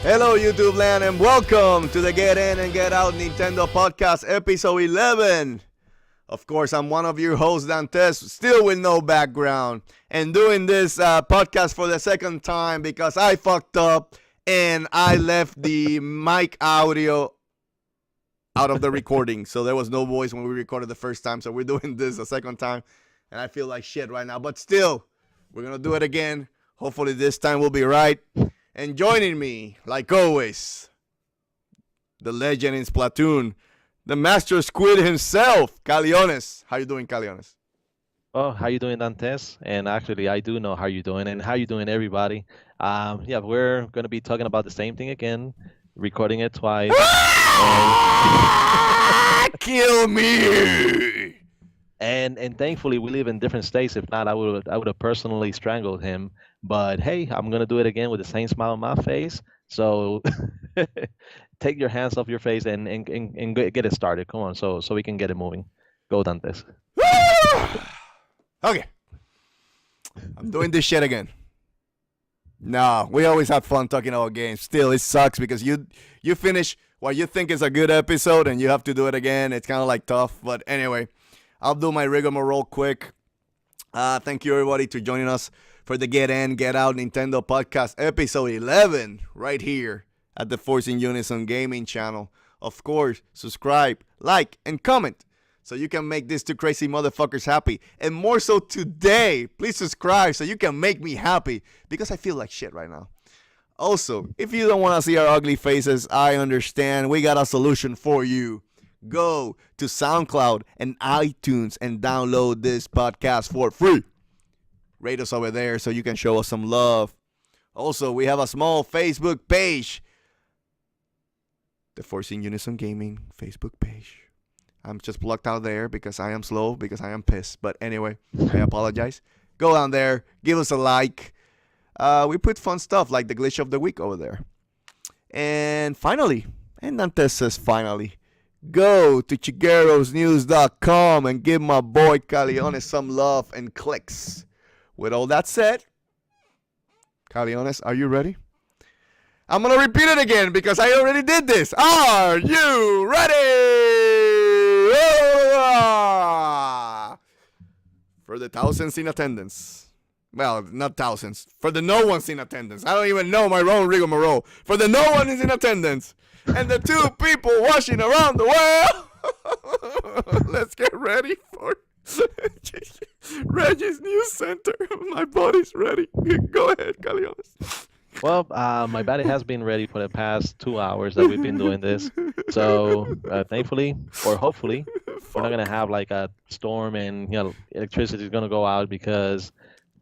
Hello, YouTube land, and welcome to the Get In and Get Out Nintendo Podcast, episode 11. Of course, I'm one of your hosts, Dantes, still with no background, and doing this podcast for the second time because I fucked up and I left the mic audio out of the recording. So there was no voice when we recorded the first time, so we're doing this a second time, and I feel like shit right now. But still, we're going to do it again. Hopefully this time we'll be right. And joining me, like always, the legend in Splatoon, the master squid himself, Caleones. How you doing, Caleones? Oh, how you doing, Dantes? And actually, I do know how you're doing, and how you doing, everybody. Yeah, we're gonna be talking about the same thing again, recording it twice. Kill me! And thankfully, we live in different states. If not, I would have personally strangled him. But hey, I'm gonna do it again with the same smile on my face. So take your hands off your face and get it started. Come on, so we can get it moving. Go, Dantes. Okay. I'm doing this shit again. No, we always have fun talking about games. Still, it sucks because you finish what you think is a good episode and you have to do it again. It's kind of like tough. But anyway, I'll do my rigmarole quick. Thank you, everybody, for joining us for the Get In, Get Out Nintendo Podcast, episode 11, right here at the Force In Unison gaming channel. Of course, subscribe, like, and comment so you can make these two crazy motherfuckers happy. And more so today, please subscribe so you can make me happy because I feel like shit right now. Also, if you don't want to see our ugly faces, I understand. We got a solution for you. Go to SoundCloud and iTunes and download this podcast for free. Rate us over there so you can show us some love. Also, we have a small Facebook page. The Force In Unison Gaming Facebook page. I'm just blocked out there because I am slow, because I am pissed. But anyway, I apologize. Go down there. Give us a like. We put fun stuff like the glitch of the week over there. And finally, and Dantes says finally, go to chiguerosnews.com and give my boy Caleones some love and clicks. With all that said, Caleones, are you ready? I'm going to repeat it again because I already did this. Are you ready? For the thousands in attendance. Well, not thousands. For the no ones in attendance. I don't even know my own rigmarole. For the no one is in attendance. And the two people watching around the world. Let's get ready for Reggie's News Center. My body's ready. Go ahead, Caleones. Well, my body has been ready for the past 2 hours that we've been doing this. So thankfully, or hopefully, we're not gonna have like a storm and electricity is gonna go out because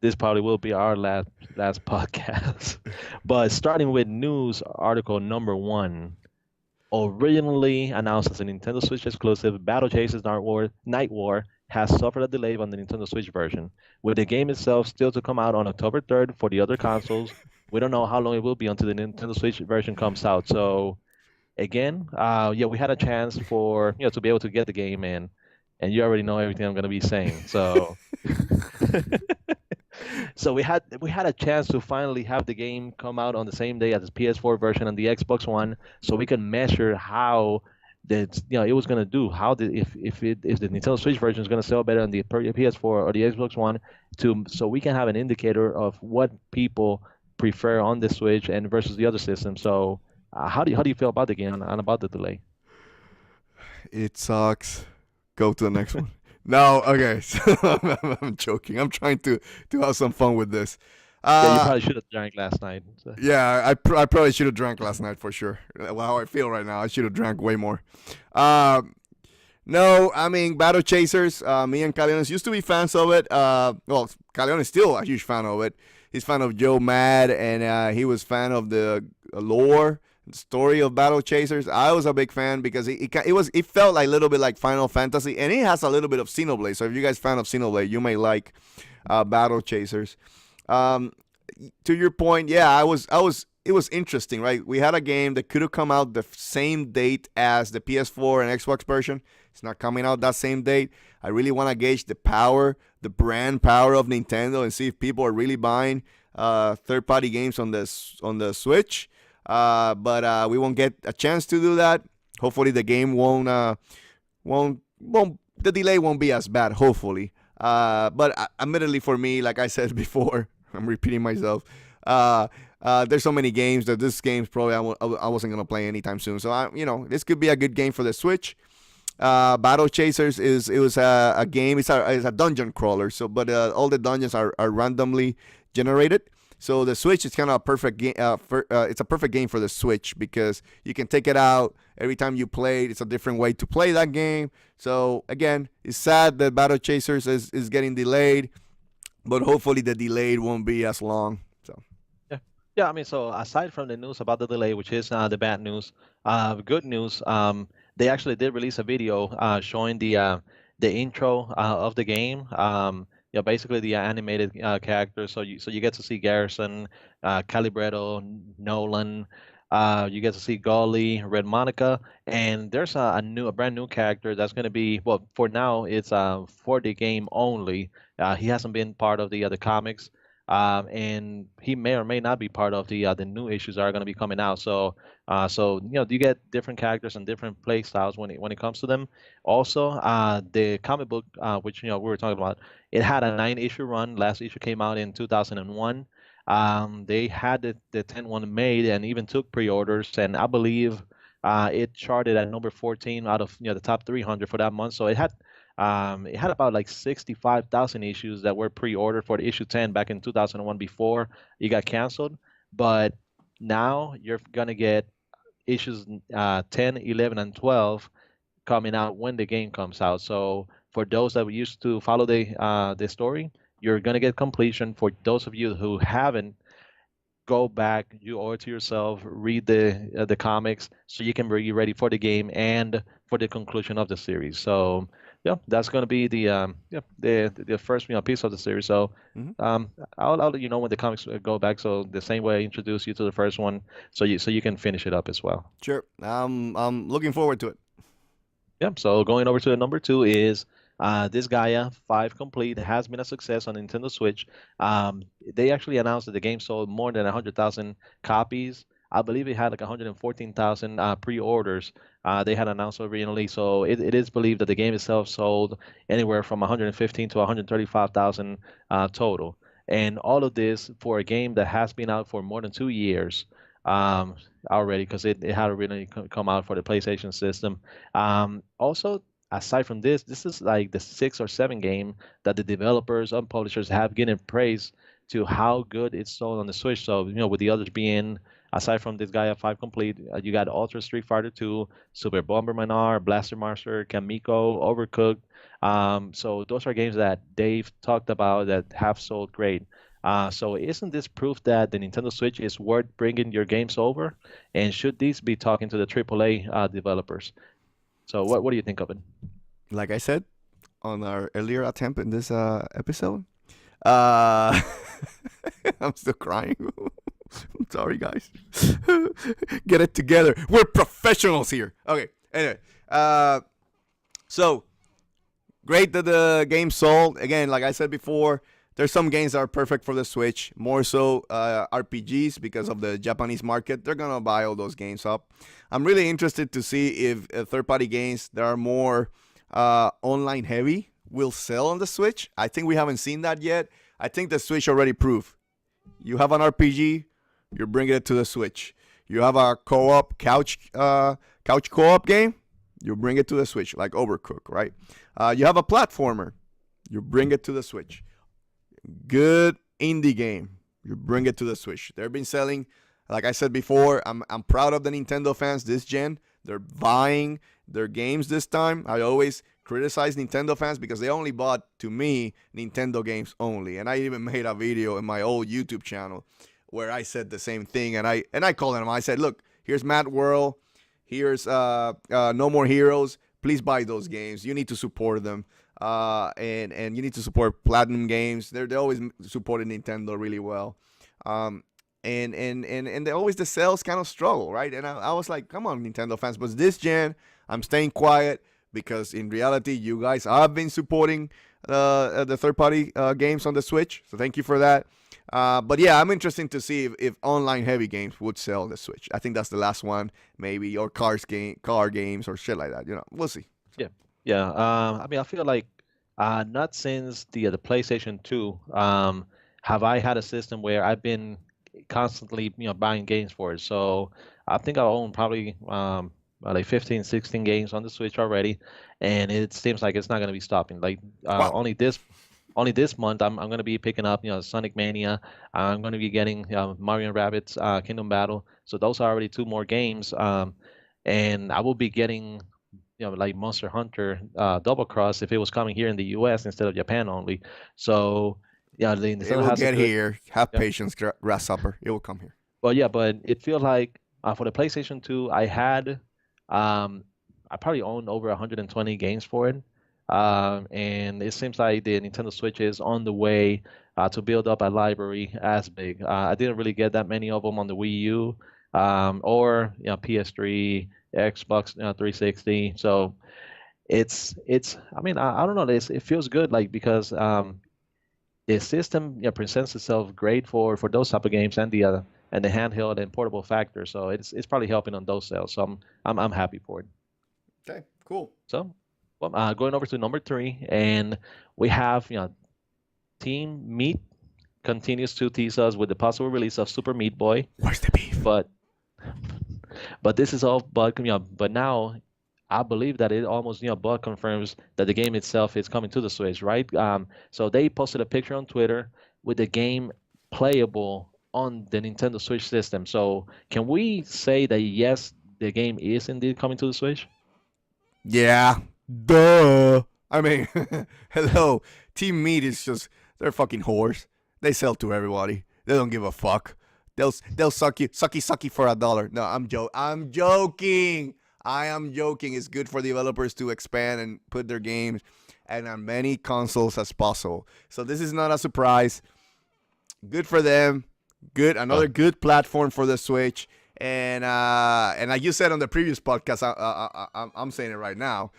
this probably will be our last podcast. But starting with news article number 1. Originally announced as a Nintendo Switch exclusive, Battle Chasers Night War has suffered a delay on the Nintendo Switch version, with the game itself still to come out on October 3rd for the other consoles. We don't know how long it will be until the Nintendo Switch version comes out. So, again, we had a chance for to be able to get the game in, and you already know everything I'm gonna be saying. So, so we had a chance to finally have the game come out on the same day as the PS4 version and the Xbox One, so we can measure how that it was gonna do. How if the Nintendo Switch version is gonna sell better on the PS4 or the Xbox One, so we can have an indicator of what people prefer on the Switch and versus the other system. So how do you feel about the game and about the delay? It sucks. Go to the next one. No, okay. I'm joking. I'm trying to have some fun with this. Yeah, you probably should have drank last night. So. Yeah, I probably should have drank last night for sure. Well, how I feel right now, I should have drank way more. No, I mean, Battle Chasers, me and Caleones used to be fans of it. Well, Caleones is still a huge fan of it. He's fan of Joe Mad, and he was fan of the lore, the story of Battle Chasers. I was a big fan because it felt like a little bit like Final Fantasy, and it has a little bit of Xenoblade. So if you guys fan of Xenoblade, you may like Battle Chasers. To your point, yeah, it was interesting, right? We had a game that could have come out the same date as the PS4 and Xbox version. It's not coming out that same date. I really want to gauge the power, the brand power of Nintendo, and see if people are really buying third-party games on the Switch. but we won't get a chance to do that. Hopefully, the game won't the delay won't be as bad. Hopefully, but admittedly for me, like I said before, I'm repeating myself. There's so many games that this game's probably I wasn't gonna play anytime soon. So this could be a good game for the Switch. Battle Chasers was a game. It's a dungeon crawler. So, but all the dungeons are randomly generated. So the Switch is kind of a perfect game. It's a perfect game for the Switch because you can take it out every time you play. It's a different way to play that game. So again, it's sad that Battle Chasers is getting delayed, but hopefully the delay won't be as long. So. Yeah, I mean, so aside from the news about the delay, which is the bad news, good news, they actually did release a video showing the intro of the game. Basically the animated characters. So you get to see Garrison, Calibretto, Nolan. You get to see Golly, Red Monica, and there's a brand new character that's going to be, well, for now it's for the game only. He hasn't been part of the other comics. And he may or may not be part of the new issues that are going to be coming out. So you get different characters and different play styles when it comes to them. Also, the comic book, which we were talking about, it had a 9-issue run. Last issue came out in 2001. They had the 10th one made and even took pre-orders, and I believe it charted at number 14 out of the top 300 for that month. So it had about like 65,000 issues that were pre-ordered for the issue 10 back in 2001 before it got canceled. But now you're gonna get issues 10, 11, and 12 coming out when the game comes out. So for those that used to follow the story, you're gonna get completion. For those of you who haven't, go back, you owe it to yourself, read the comics so you can be ready for the game and for the conclusion of the series. So yeah, that's going to be the first piece of the series. So I'll let you know when the comics go back. So the same way I introduce you to the first one, so you can finish it up as well. Sure, I'm looking forward to it. Yep. So going over to the number 2 is this Gaia 5 Complete has been a success on Nintendo Switch. They actually announced that the game sold more than 100,000 copies. I believe it had like 114,000 pre-orders. They had announced originally, so it is believed that the game itself sold anywhere from 115 to 135,000 total. And all of this for a game that has been out for more than 2 years already, because it had originally come out for the PlayStation system. Also, aside from this is like the 6th or 7th game that the developers and publishers have given praise to how good it's sold on the Switch. So, with the others being, aside from this Gaia 5 Complete, you got Ultra Street Fighter 2, Super Bomberman R, Blaster Master, Kamiko, Overcooked. So those are games that Dave talked about that have sold great. So isn't this proof that the Nintendo Switch is worth bringing your games over? And should these be talking to the AAA developers? So what do you think of it? Like I said on our earlier attempt in this episode, I'm still crying. I'm sorry, guys. Get it together. We're professionals here. Okay. Anyway, so great that the game sold. Again, like I said before, there's some games that are perfect for the Switch. More so RPGs because of the Japanese market. They're gonna buy all those games up. I'm really interested to see if third-party games that are more online heavy will sell on the Switch. I think we haven't seen that yet. I think the Switch already proved. You have an RPG, you're bringing it to the Switch. You have a co-op couch co-op game, you bring it to the Switch, like Overcooked, right? You have a platformer, you bring it to the Switch. Good indie game, you bring it to the Switch. They've been selling, like I said before, I'm proud of the Nintendo fans this gen. They're buying their games this time. I always criticize Nintendo fans because they only bought, to me, Nintendo games only. And I even made a video in my old YouTube channel where I said the same thing. And I called them. I said, look, here's Mad World. Here's No More Heroes. Please buy those games. You need to support them. And you need to support Platinum Games. They're always supporting Nintendo really well. And they always, the sales kind of struggle, right? And I was like, come on, Nintendo fans. But this gen, I'm staying quiet because in reality, you guys have been supporting the third-party games on the Switch. So thank you for that. But yeah, I'm interested to see if online heavy games would sell on the Switch. I think that's the last one, maybe, or car games or shit like that. We'll see. Yeah, yeah. I mean, I feel like not since the PlayStation 2 have I had a system where I've been constantly buying games for it. So I think I own probably like 15, 16 games on the Switch already, and it seems like it's not going to be stopping. Like Wow. only this month I'm going to be picking up Sonic Mania. I'm going to be getting Mario and Rabbids Kingdom Battle. So those are already two more games. And I will be getting like Monster Hunter Double Cross if it was coming here in the U.S. instead of Japan only. So yeah, the It Nintendo will has a get good. here. Have Yeah. patience, grasshopper. It will come here. But yeah, but it feels like for the PlayStation 2, um, I probably owned over 120 games for it. And it seems like the Nintendo Switch is on the way to build up a library as big. I didn't really get that many of them on the Wii U or PS3, Xbox 360. So it's. I mean, I don't know. It feels good, like because the system presents itself great for those type of games and the handheld and portable factor. So it's probably helping on those sales. So I'm happy for it. Okay, cool. So well, going over to number three, and we have Team Meat continues to tease us with the possible release of Super Meat Boy, Where's the beef? but this is all but but now I believe that it almost but confirms that the game itself is coming to the Switch, right? So they posted a picture on Twitter with the game playable on the Nintendo Switch system. So can we say that yes, the game is indeed coming to the Switch? Yeah. Duh. I mean, hello. Team Meat is just they're fucking whores. They sell to everybody. They don't give a fuck. They'll suck you sucky for $1. No, I'm joking. I am joking. It's good for developers to expand and put their games and on many consoles as possible. So this is not a surprise. Good for them. Another good platform for the Switch. And like you said on the previous podcast, I'm saying it right now.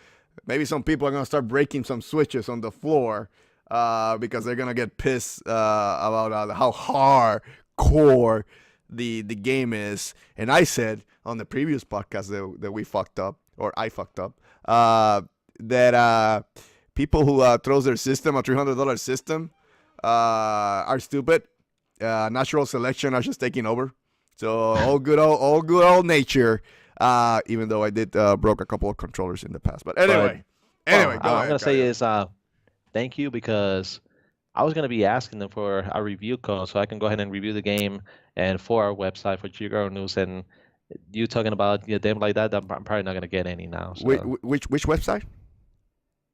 Maybe some people are gonna start breaking some switches on the floor because they're gonna get pissed about how hardcore the game is. And I said on the previous podcast that we fucked up, or I fucked up, that people who throws their system, a $300 system, are stupid. Natural selection are just taking over. So all good old nature. Even though I did broke a couple of controllers in the past, but anyway, go I'm ahead. gonna say Kyle. is thank you, because I was gonna be asking them for a review code so I can go ahead and review the game and for our website for Chigaro News, and you talking about them like that, I'm probably not gonna get any now. So Which website?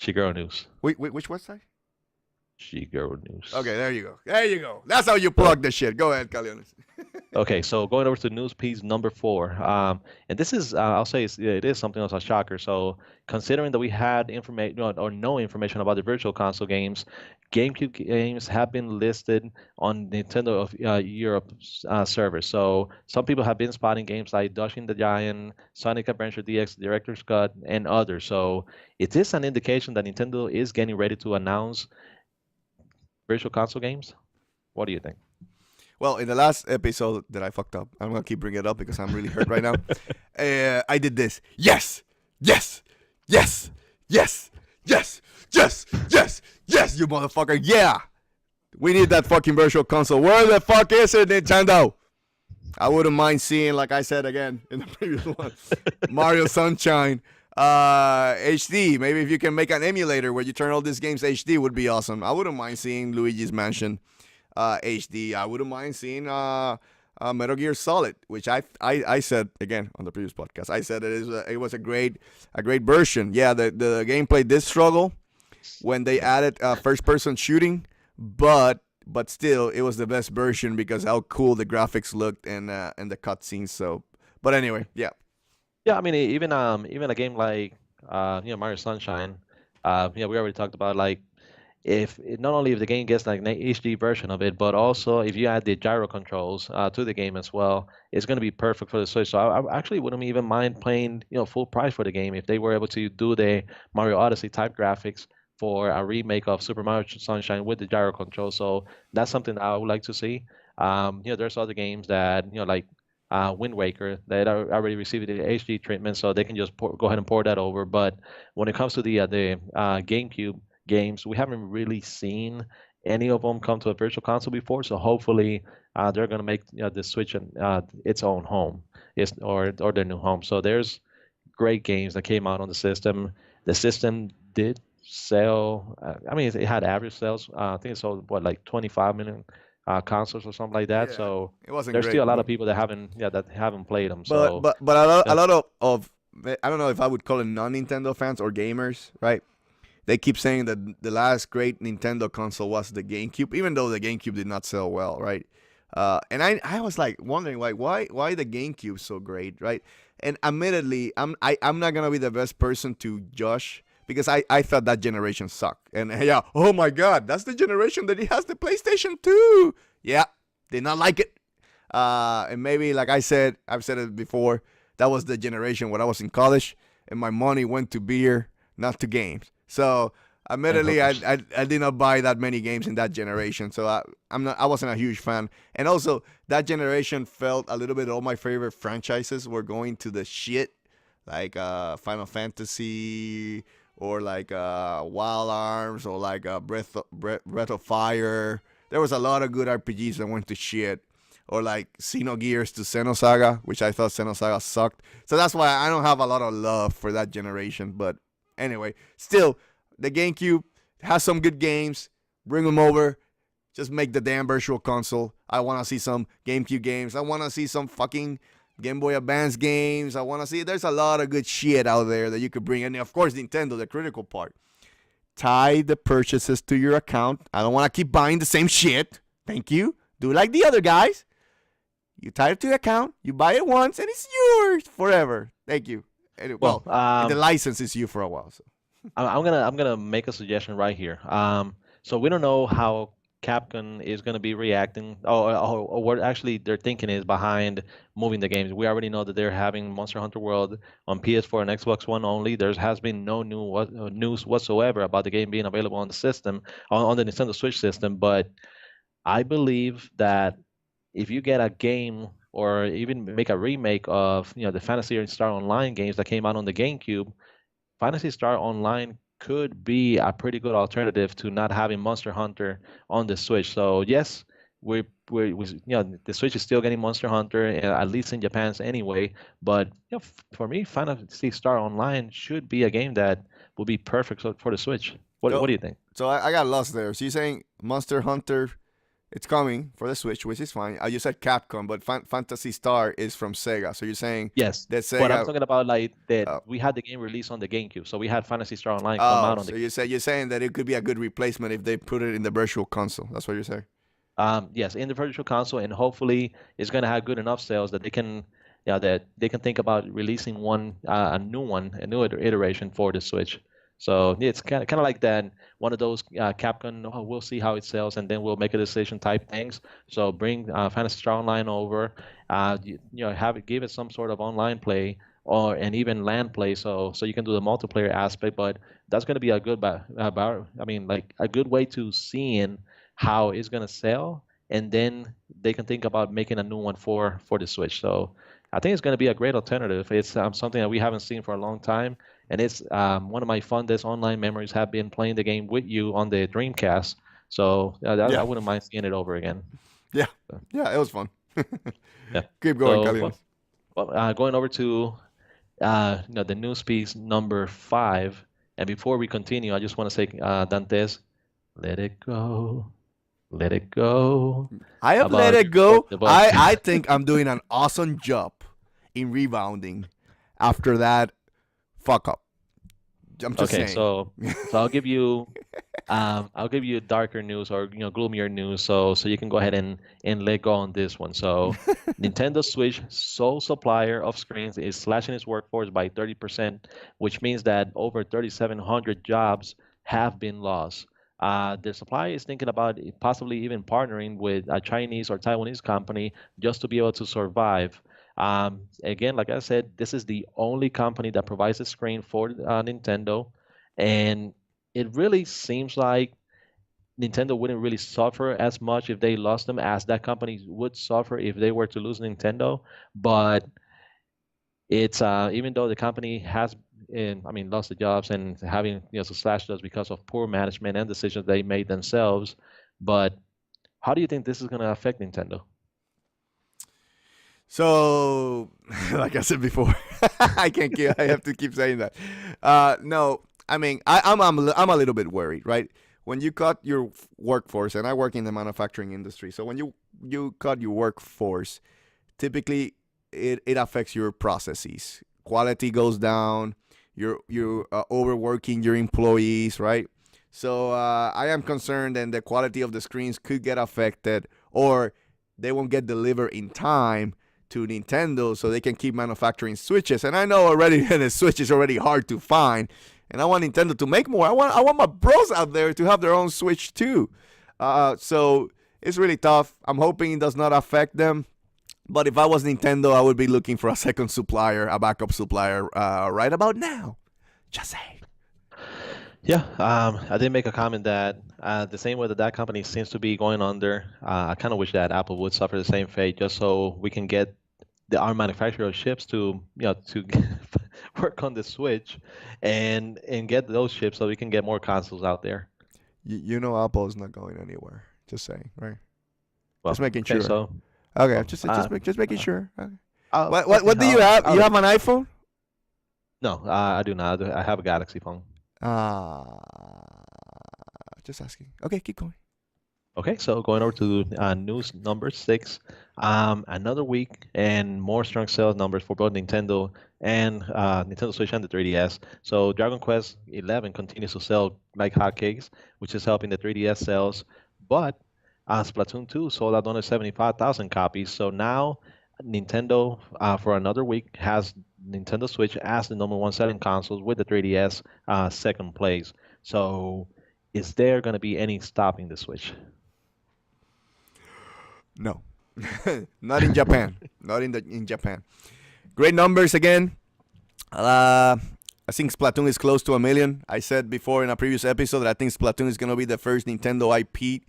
Chigaro News. Which website? Chigaro News. Okay, there you go. That's how you plug the shit. Go ahead, Caleones. Okay, so going over to news piece number 4, and this is I'll say it is something else a shocker. So considering that we had information or no information about the virtual console games, GameCube games have been listed on Nintendo of Europe servers. So some people have been spotting games like Dashing the Giant, Sonic Adventure DX, Director's Cut, and others. So it is an indication that Nintendo is getting ready to announce virtual console games. What do you think? Well, in the last episode that I fucked up, I'm gonna keep bringing it up because I'm really hurt right now. I did this. Yes, yes, yes, yes, yes, yes, yes, yes, you motherfucker. Yeah, we need that fucking virtual console. Where the fuck is it, Nintendo? I wouldn't mind seeing, like I said again in the previous one, Mario Sunshine HD. Maybe if you can make an emulator where you turn all these games HD would be awesome. I wouldn't mind seeing Luigi's Mansion HD. I wouldn't mind seeing Metal Gear Solid, which I said again on the previous podcast. I said it was a great version. Yeah, the gameplay did struggle when they added first person shooting, but still it was the best version because how cool the graphics looked and the cutscenes. So, but anyway, yeah. Yeah, I mean even a game like Mario Sunshine, we already talked about, like, if not only if the game gets like an HD version of it, but also if you add the gyro controls to the game as well, it's going to be perfect for the Switch. So I actually wouldn't even mind paying full price for the game if they were able to do the Mario Odyssey type graphics for a remake of Super Mario Sunshine with the gyro control. So that's something I would like to see. There's other games that like Wind Waker that are already received the HD treatment, so they can just go ahead and pour that over. But when it comes to the GameCube games, we haven't really seen any of them come to a virtual console before. So hopefully they're going to make the Switch its own home, or their new home. So there's great games that came out on the system. The system did sell. I mean, it had average sales. I think it sold what, like 25 million consoles or something like that. Yeah, So it wasn't there's still great, a lot but of people that haven't played them. but So but but a lot, yeah, a lot of I don't know if I would call it non-Nintendo fans or gamers, right? They keep saying that the last great Nintendo console was the GameCube, even though the GameCube did not sell well, right? And I was like wondering, like, why the GameCube so great, right? And admittedly, I'm not gonna be the best person to judge because I thought that generation sucked. And yeah, oh my God, that's the generation that it has the PlayStation 2. Yeah, did not like it. And maybe, like I've said it before, that was the generation when I was in college and my money went to beer, not to games. So admittedly, I did not buy that many games in that generation. So I wasn't a huge fan. And also, that generation felt a little bit all my favorite franchises were going to the shit, like Final Fantasy or like Wild Arms or like Breath of Fire. There was a lot of good RPGs that went to shit. Or like Xenogears to Xenosaga, which I thought Xenosaga sucked. So that's why I don't have a lot of love for that generation. But anyway, still, the GameCube has some good games. Bring them over. Just make the damn virtual console. I want to see some GameCube games. I want to see some fucking Game Boy Advance games. I want to see. There's a lot of good shit out there that you could bring. And of course, Nintendo, the critical part. Tie the purchases to your account. I don't want to keep buying the same shit. Thank you. Do like the other guys. You tie it to your account, you buy it once, and it's yours forever. Thank you. And, and the license is you for a while. So. I'm gonna make a suggestion right here. So we don't know how Capcom is gonna be reacting, or what actually their thinking is behind moving the games. We already know that they're having Monster Hunter World on PS4 and Xbox One only. There has been no news whatsoever about the game being available on the system, on the Nintendo Switch system. But I believe that if you get a game or even make a remake of the Phantasy Star Online games that came out on the GameCube, Phantasy Star Online could be a pretty good alternative to not having Monster Hunter on the Switch. So yes, the Switch is still getting Monster Hunter, at least in Japan's anyway. But for me, Phantasy Star Online should be a game that will be perfect for the Switch. What do you think? So I got lost there. So you're saying Monster Hunter? It's coming for the Switch, which is fine. You said Capcom, but Phantasy Star is from Sega. So you're saying yes, that Sega. But I'm talking about like that we had the game released on the GameCube, so we had Phantasy Star Online come out on the. So you're saying that it could be a good replacement if they put it in the virtual console. That's what you're saying. Yes, in the virtual console, and hopefully it's going to have good enough sales that they can, that they can think about releasing a new iteration for the Switch. So it's kind of like that. One of those Capcom, we'll see how it sells, and then we'll make a decision type things. So bring Phantasy Star Online over, give it some sort of online play and even LAN play, so you can do the multiplayer aspect. But that's going to be a good, a good way to seeing how it's going to sell, and then they can think about making a new one for the Switch. So I think it's going to be a great alternative. It's something that we haven't seen for a long time. And it's one of my fondest online memories have been playing the game with you on the Dreamcast. So I wouldn't mind seeing it over again. Yeah, so. Yeah, it was fun. Yeah, keep going, Caleones. Going over to the news piece number 5. And before we continue, I just want to say, Dantes, let it go. Let it go. I have let it go. I think I'm doing an awesome job in rebounding after that fuck up. I'm just saying. So I'll give you darker news or gloomier news so you can go ahead and let go on this one. So Nintendo Switch sole supplier of screens is slashing its workforce by 30%, which means that over 3,700 jobs have been lost. The supplier is thinking about possibly even partnering with a Chinese or Taiwanese company just to be able to survive. Again, like I said, this is the only company that provides a screen for Nintendo, and it really seems like Nintendo wouldn't really suffer as much if they lost them as that company would suffer if they were to lose Nintendo. But it's even though the company has, I mean, lost the jobs and having some slash jobs because of poor management and decisions they made themselves. But how do you think this is going to affect Nintendo? So, like I said before, I have to keep saying that. No, I mean, I'm a little bit worried, right? When you cut your workforce, and I work in the manufacturing industry, so when you cut your workforce, typically it affects your processes. Quality goes down. You're overworking your employees, right? So I am concerned, and the quality of the screens could get affected, or they won't get delivered in time to Nintendo, so they can keep manufacturing Switches. And I know already the Switch is already hard to find, and I want Nintendo to make more. I want my bros out there to have their own Switch too. So it's really tough. I'm hoping it does not affect them. But if I was Nintendo, I would be looking for a second supplier, a backup supplier, right about now. Just saying. Yeah, I did make a comment that the same way that that company seems to be going under, I kind of wish that Apple would suffer the same fate, just so we can get our manufacturer of chips to to work on the Switch and get those chips so we can get more consoles out there. You know Apple is not going anywhere. Just saying, right? Well, Just making okay, sure. so Okay, well, just making sure. Okay. What do okay, you have? I'll You let have an iPhone? no, I do not. I have a Galaxy phone. Ah, just asking. Okay, keep going. Okay, so going over to news number 6, another week and more strong sales numbers for both Nintendo and Nintendo Switch and the 3DS. So Dragon Quest 11 continues to sell like hotcakes, which is helping the 3DS sales. But Splatoon 2 sold out only 75,000 copies. So now Nintendo, for another week, has Nintendo Switch as the number one selling consoles with the 3DS second place. So is there going to be any stopping the Switch? No, not in Japan. Not in Japan. Great numbers again. I think Splatoon is close to 1 million. I said before in a previous episode that I think Splatoon is gonna be the first Nintendo IP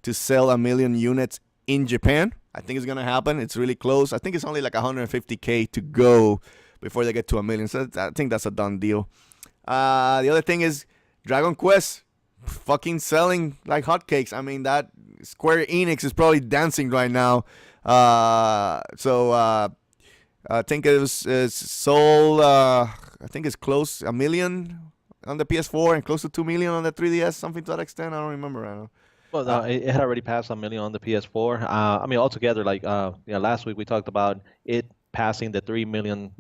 to sell 1 million units in Japan. I think it's gonna happen. It's really close. I think it's only like 150K to go before they get to 1 million. So I think that's a done deal. The other thing is Dragon Quest fucking selling like hotcakes. I mean, that Square Enix is probably dancing right now. I think it was sold. I think it's close 1 million on the PS4 and close to 2 million on the 3DS, something to that extent. I don't remember right now. Well, no, it had already passed 1 million on the PS4. I mean, altogether, like last week we talked about it passing the 3 million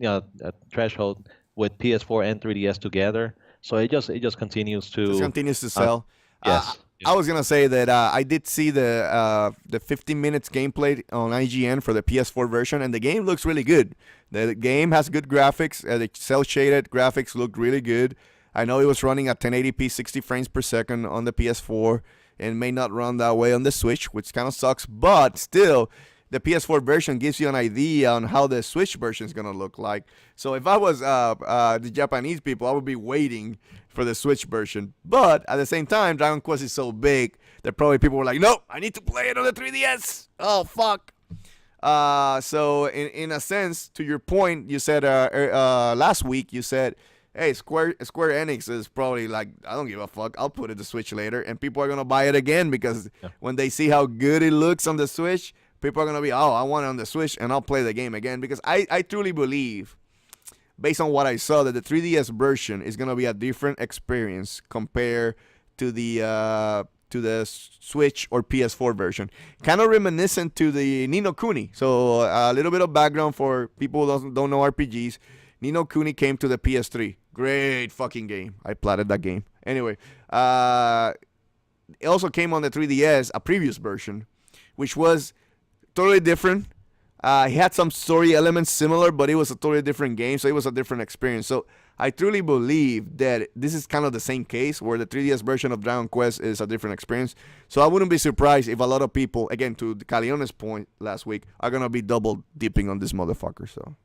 threshold with PS4 and 3DS together. So it just continues Just to continues to sell. yes. I was gonna say that I did see the 15 minutes gameplay on IGN for the PS4 version, and the game looks really good. The game has good graphics. The cell shaded graphics look really good. I know it was running at 1080p 60 frames per second on the PS4, and may not run that way on the Switch, which kind of sucks. But still, the PS4 version gives you an idea on how the Switch version is gonna look like. So if I was the Japanese people, I would be waiting for the Switch version. But at the same time, Dragon Quest is so big that probably people were like, "No, I need to play it on the 3DS." Oh fuck. So in a sense, to your point, you said last week you said, "Hey, Square Enix is probably like, I don't give a fuck. I'll put it to Switch later," and people are gonna buy it again because when they see how good it looks on the Switch, people are gonna be, "Oh, I want it on the Switch, and I'll play the game again." Because I truly believe, based on what I saw, that the 3DS version is gonna be a different experience compared to the Switch or PS4 version. Kind of reminiscent to the Ni no Kuni. So a little bit of background for people who don't know RPGs. Ni no Kuni came to the PS3. Great fucking game. I platted that game. Anyway, it also came on the 3DS, a previous version, which was totally different. He had some story elements similar, but it was a totally different game, so it was a different experience. So I truly believe that this is kind of the same case, where the 3DS version of Dragon Quest is a different experience. So I wouldn't be surprised if a lot of people, again, to Caleone's point last week, are going to be double dipping on this motherfucker. So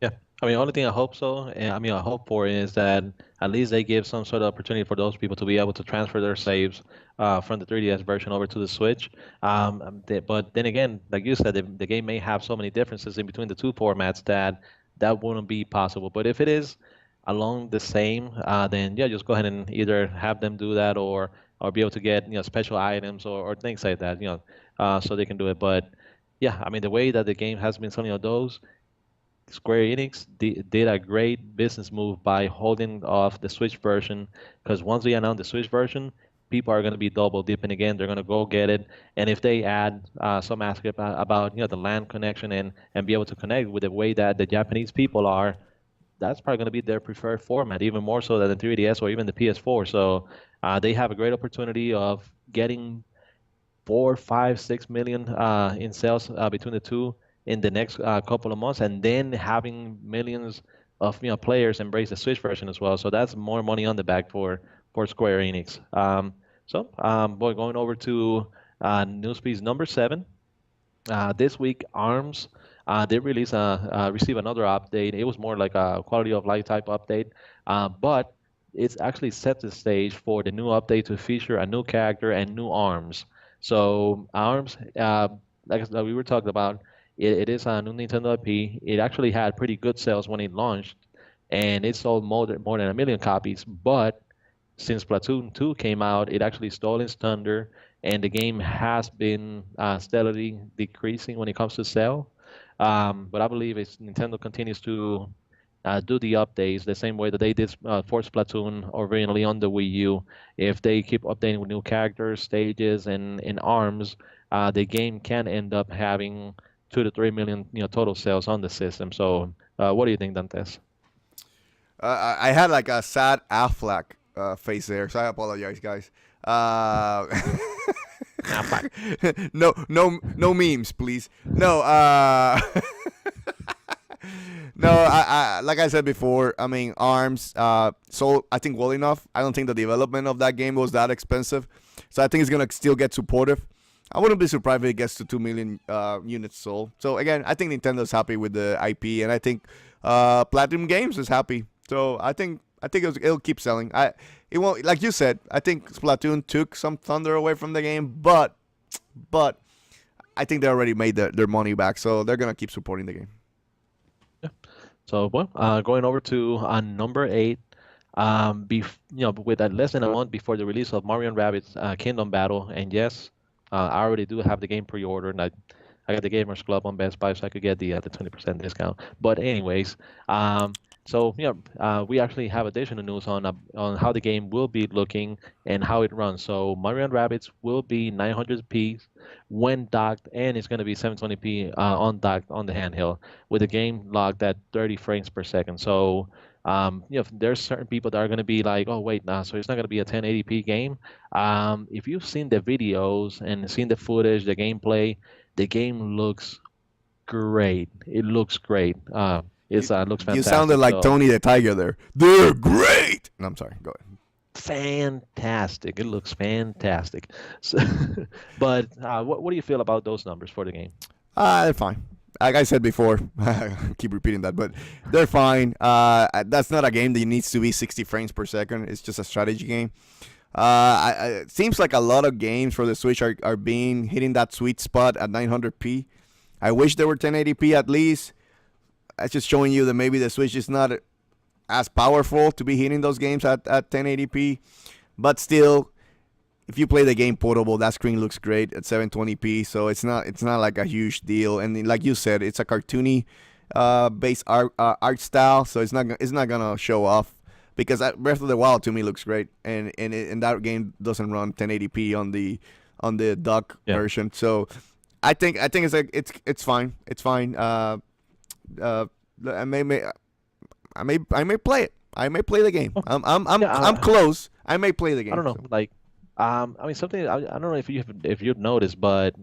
Yeah, I mean, only thing I hope so, and I mean, I hope for is that at least they give some sort of opportunity for those people to be able to transfer their saves from the 3DS version over to the Switch. But then again, like you said, the game may have so many differences in between the two formats that that wouldn't be possible. But if it is along the same, then yeah, just go ahead and either have them do that or be able to get special items or things like that, so they can do it. But yeah, I mean, the way that the game has been selling of those. Square Enix did a great business move by holding off the Switch version because once they announce the Switch version, people are going to be double dipping again. They're going to go get it, and if they add some aspect about the LAN connection and be able to connect with the way that the Japanese people are, that's probably going to be their preferred format, even more so than the 3DS or even the PS4. So they have a great opportunity of getting 4, 5, 6 million in sales between the two in the next couple of months, and then having millions of players embrace the Switch version as well. So that's more money on the back for Square Enix. Boy, going over to Newspeak number 7. This week, ARMS they receive another update. It was more like a quality of life type update, but it's actually set the stage for the new update to feature a new character and new arms. So ARMS, like we were talking about, it is a new Nintendo IP. It actually had pretty good sales when it launched, and it sold more than a million copies. But since Splatoon 2 came out, it actually stole its thunder, and the game has been steadily decreasing when it comes to sale. But I believe it's Nintendo continues to do the updates the same way that they did for Splatoon originally on the Wii U. If they keep updating with new characters, stages, and arms, the game can end up having 2 to 3 million total sales on the system. So, what do you think, Dantes? I had like a sad Affleck face there, so I apologize, guys. Uh, Ah, fuck. no memes, please. No, no. Like I said before, I mean, Arms. So I think well enough. I don't think the development of that game was that expensive, so I think it's gonna still get supportive. I wouldn't be surprised if it gets to 2 million units sold. So again, I think Nintendo's happy with the IP, and I think Platinum Games is happy. So I think it'll keep selling. It won't, like you said. I think Splatoon took some thunder away from the game, but I think they already made their money back, so they're gonna keep supporting the game. So, well, going over to number 8, with less than a month before the release of Mario and Rabbids Kingdom Battle, and yes, I already do have the game pre-ordered, and I got the Gamers Club on Best Buy, so I could get the 20% discount. But anyways, so we actually have additional news on how the game will be looking and how it runs. So Mario and Rabbids will be 900p when docked, and it's going to be 720p undocked on the handheld, with the game locked at 30 frames per second. So there's certain people that are going to be like, oh wait, nah, so it's not going to be a 1080p game. If you've seen the videos and seen the footage, the gameplay, the game looks great. It looks great. You, It looks you sounded fantastic. like So Tony the Tiger there. They're great. No, I'm sorry. Go ahead. fantastic. It looks fantastic. So, but what do you feel about those numbers for the game? They're fine. Like I said before, I keep repeating that, but they're fine. That's not a game that needs to be 60 frames per second. It's just a strategy game. It seems like a lot of games for the Switch are being hitting that sweet spot at 900p. I wish they were 1080p at least. That's just showing you that maybe the Switch is not as powerful to be hitting those games at 1080p. But still, if you play the game portable, that screen looks great at 720p. So it's not like a huge deal. And like you said, it's a cartoony based art style, so it's not gonna show off. Because Breath of the Wild to me looks great, and that game doesn't run 1080p on the dock Yeah. version. So I think it's fine. It's fine. Uh, I may play it. I may play the game. Oh, I'm yeah. I'm close. I may play the I game. don't know. So. Like, I mean, something I don't know if you've noticed, but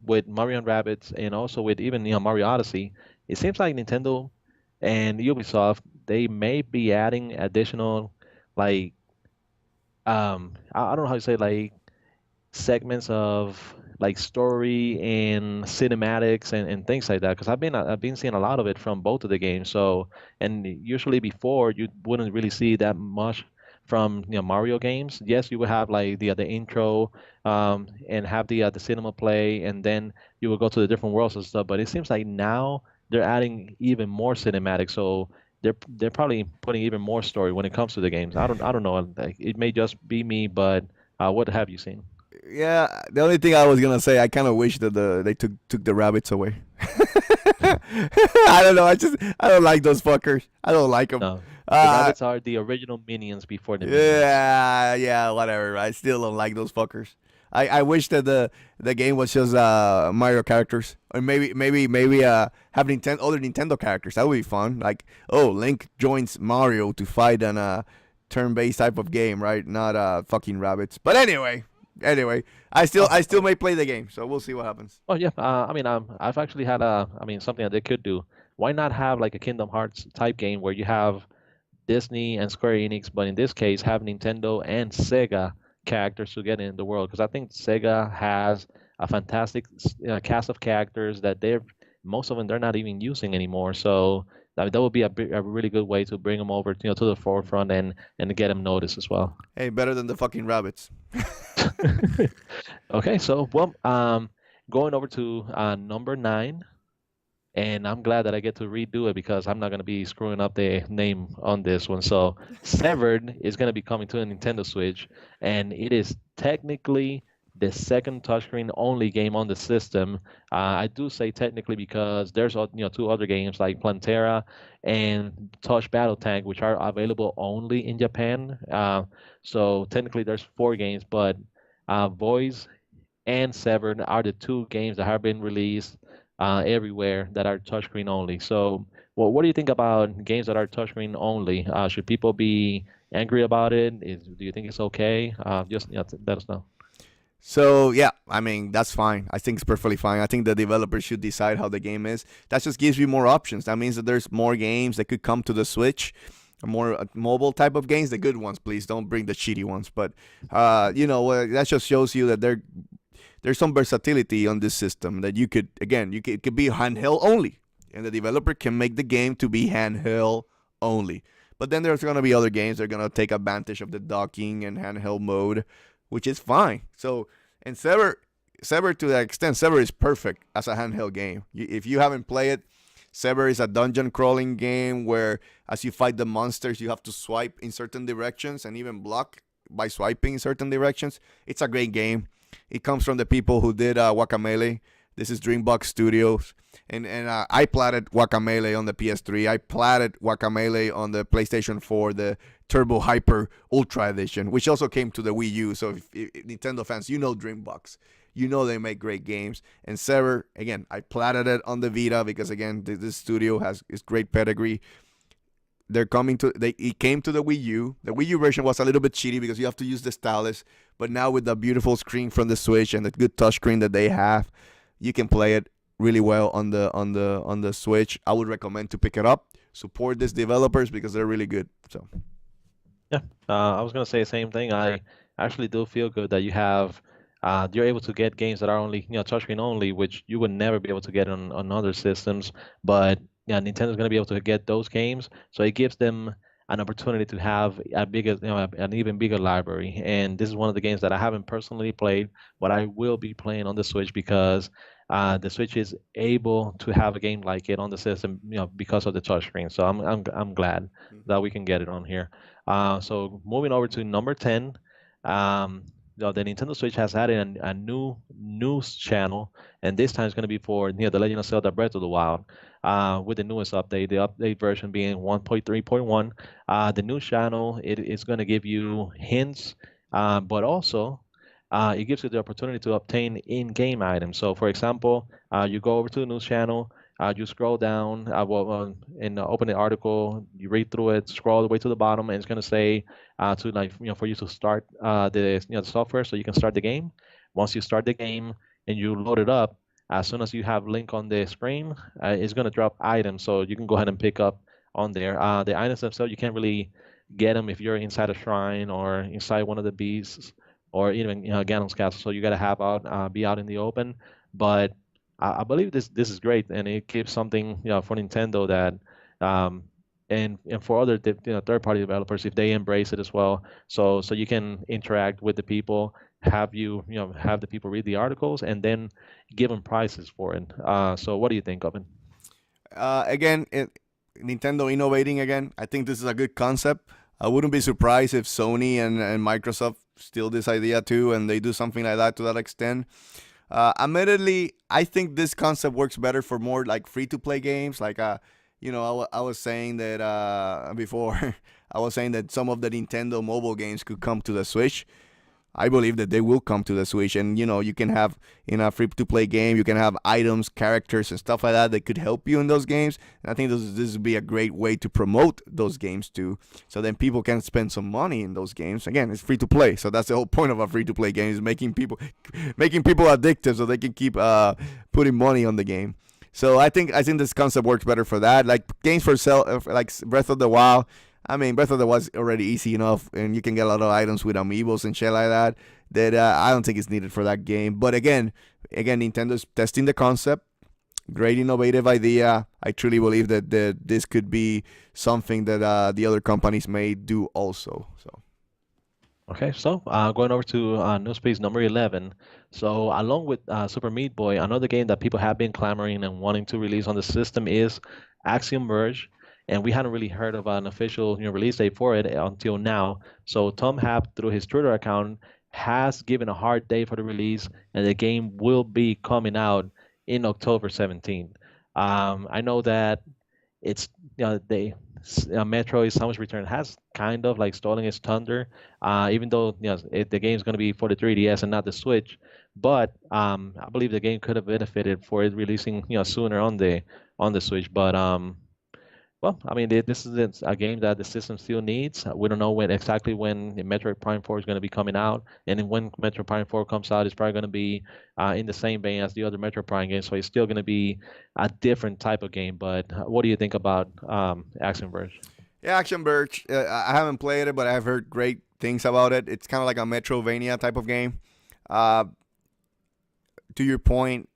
with Mario and Rabbids and also with even Mario Odyssey, it seems like Nintendo and Ubisoft they may be adding additional like I don't know how to say like segments of like story and cinematics and things like that. Because I've been seeing a lot of it from both of the games. So and usually before you wouldn't really see that much from Mario games. Yes, you would have like the intro and have the cinema play, and then you would go to the different worlds and stuff. But it seems like now they're adding even more cinematics. So they're probably putting even more story when it comes to the games. I don't know. Like, it may just be me, but what have you seen? Yeah, the only thing I was gonna say, I kind of wish that they took the rabbits away. I don't know. I don't like those fuckers. I don't like them. No, the Uh, rabbits are the original minions before the minions. yeah, whatever. I still don't like those fuckers. I wish that the game was just Mario characters, or maybe have other Nintendo characters. That would be fun. Like, oh, Link joins Mario to fight on a turn-based type of game, right? Not fucking rabbits. But anyway, I still may play the game, so we'll see what happens. Oh yeah, I mean, I've actually had something that they could do. Why not have like a Kingdom Hearts type game where you have Disney and Square Enix, but in this case, have Nintendo and Sega characters to get in the world? Because I think Sega has a fantastic cast of characters that most of them they're not even using anymore. So I mean, that would be a really good way to bring them over, to the forefront and get them noticed as well. Hey, better than the fucking rabbits. Okay, so well, going over to number 9. And I'm glad that I get to redo it because I'm not going to be screwing up the name on this one. So, Severed is going to be coming to a Nintendo Switch, and it is technically the second touchscreen only game on the system. I do say technically because there's two other games like Plantera and Touch Battle Tank, which are available only in Japan. So technically there's four games, but Voice and Severed are the two games that have been released everywhere that are touchscreen only. So, what do you think about games that are touchscreen only? Should people be angry about it? Do you think it's okay? Just let us know. So yeah, I mean that's fine. I think it's perfectly fine. I think the developers should decide how the game is. That just gives you more options. That means that there's more games that could come to the Switch, more mobile type of games. The good ones, please don't bring the cheaty ones. But that just shows you that there's some versatility on this system that you could again it could be handheld only, and the developer can make the game to be handheld only. But then there's gonna be other games that are gonna take advantage of the docking and handheld mode, which is fine. So and Sever to that extent, Sever is perfect as a handheld game. If you haven't played it, Sever is a dungeon crawling game where as you fight the monsters, you have to swipe in certain directions and even block by swiping in certain directions. It's a great game. It comes from the people who did Guacamelee. This is Dreambox Studios. And I platted Guacamelee on the PS3. I platted Guacamelee on the PlayStation 4, the Turbo Hyper Ultra Edition, which also came to the Wii U. So if Nintendo fans, you know Dreambox. You know they make great games. And Sever, again, I platted it on the Vita because, again, this studio has great pedigree. It came to the Wii U. The Wii U version was a little bit cheaty because you have to use the stylus, but now with the beautiful screen from the Switch and the good touch screen that they have, you can play it really well on the Switch. I would recommend to pick it up. Support these developers because they're really good. So Yeah, I was gonna say the same thing. I actually do feel good that you're able to get games that are only touchscreen only, which you would never be able to get on other systems. But yeah, Nintendo's gonna be able to get those games, so it gives them an opportunity to have a bigger, an even bigger library. And this is one of the games that I haven't personally played, but I will be playing on the Switch because the Switch is able to have a game like it on the system, because of the touchscreen. So I'm glad that we can get it on here. So moving over to number 10, the Nintendo Switch has added a new news channel, and this time it's going to be for the Legend of Zelda Breath of the Wild. With the newest update, the update version being 1.3.1, the new channel it is going to give you hints, but also it gives you the opportunity to obtain in-game items. So, for example, you go over to the news channel, you scroll down, and open the article, you read through it, scroll all the way to the bottom, and it's going to say for you to start the software so you can start the game. Once you start the game and you load it up, as soon as you have link on the screen, it's going to drop items, so you can go ahead and pick up on there. The items themselves, you can't really get them if you're inside a shrine or inside one of the beasts or even Ganon's Castle. So you got to have out be out in the open. But I believe this is great, and it keeps something for Nintendo that um, and for other third party developers if they embrace it as well. So you can interact with the people, have the people read the articles, and then give them prizes for it. So what do you think of it? Again, Nintendo innovating again. I think this is a good concept. I wouldn't be surprised if Sony and Microsoft steal this idea too, and they do something like that to that extent. Admittedly, I think this concept works better for more like free-to-play games. Like, I was saying that before, I was saying that some of the Nintendo mobile games could come to the Switch. I believe that they will come to the Switch, and you can have in a free-to-play game, you can have items, characters, and stuff like that that could help you in those games. And I think this would be a great way to promote those games too, so then people can spend some money in those games. Again, it's free-to-play, so that's the whole point of a free-to-play game is making people addictive, so they can keep putting money on the game. So I think this concept works better for that. Like games for like Breath of the Wild. I mean, Breath of the Wild is already easy enough, and you can get a lot of items with amiibos and shit like that. That I don't think it's needed for that game. But again, Nintendo's testing the concept. Great innovative idea. I truly believe that this could be something that the other companies may do also. So. Okay, so going over to News Piece number 11. So along with Super Meat Boy, another game that people have been clamoring and wanting to release on the system is Axiom Verge. And we hadn't really heard of an official release date for it until now. So Tom Happ, through his Twitter account, has given a hard date for the release, and the game will be coming out in October 17th. I know that it's Metroid Samus Return has kind of like stolen its thunder, even though the game is going to be for the 3DS and not the Switch. But I believe the game could have benefited for it releasing sooner on the Switch. But well, I mean, this is a game that the system still needs. We don't know exactly when Metroid Prime 4 is going to be coming out, and then when Metroid Prime 4 comes out, it's probably going to be in the same vein as the other Metroid Prime games. So it's still going to be a different type of game. But what do you think about Axiom Verge? Yeah, Axiom Verge. I haven't played it, but I've heard great things about it. It's kind of like a Metrovania type of game. To your point,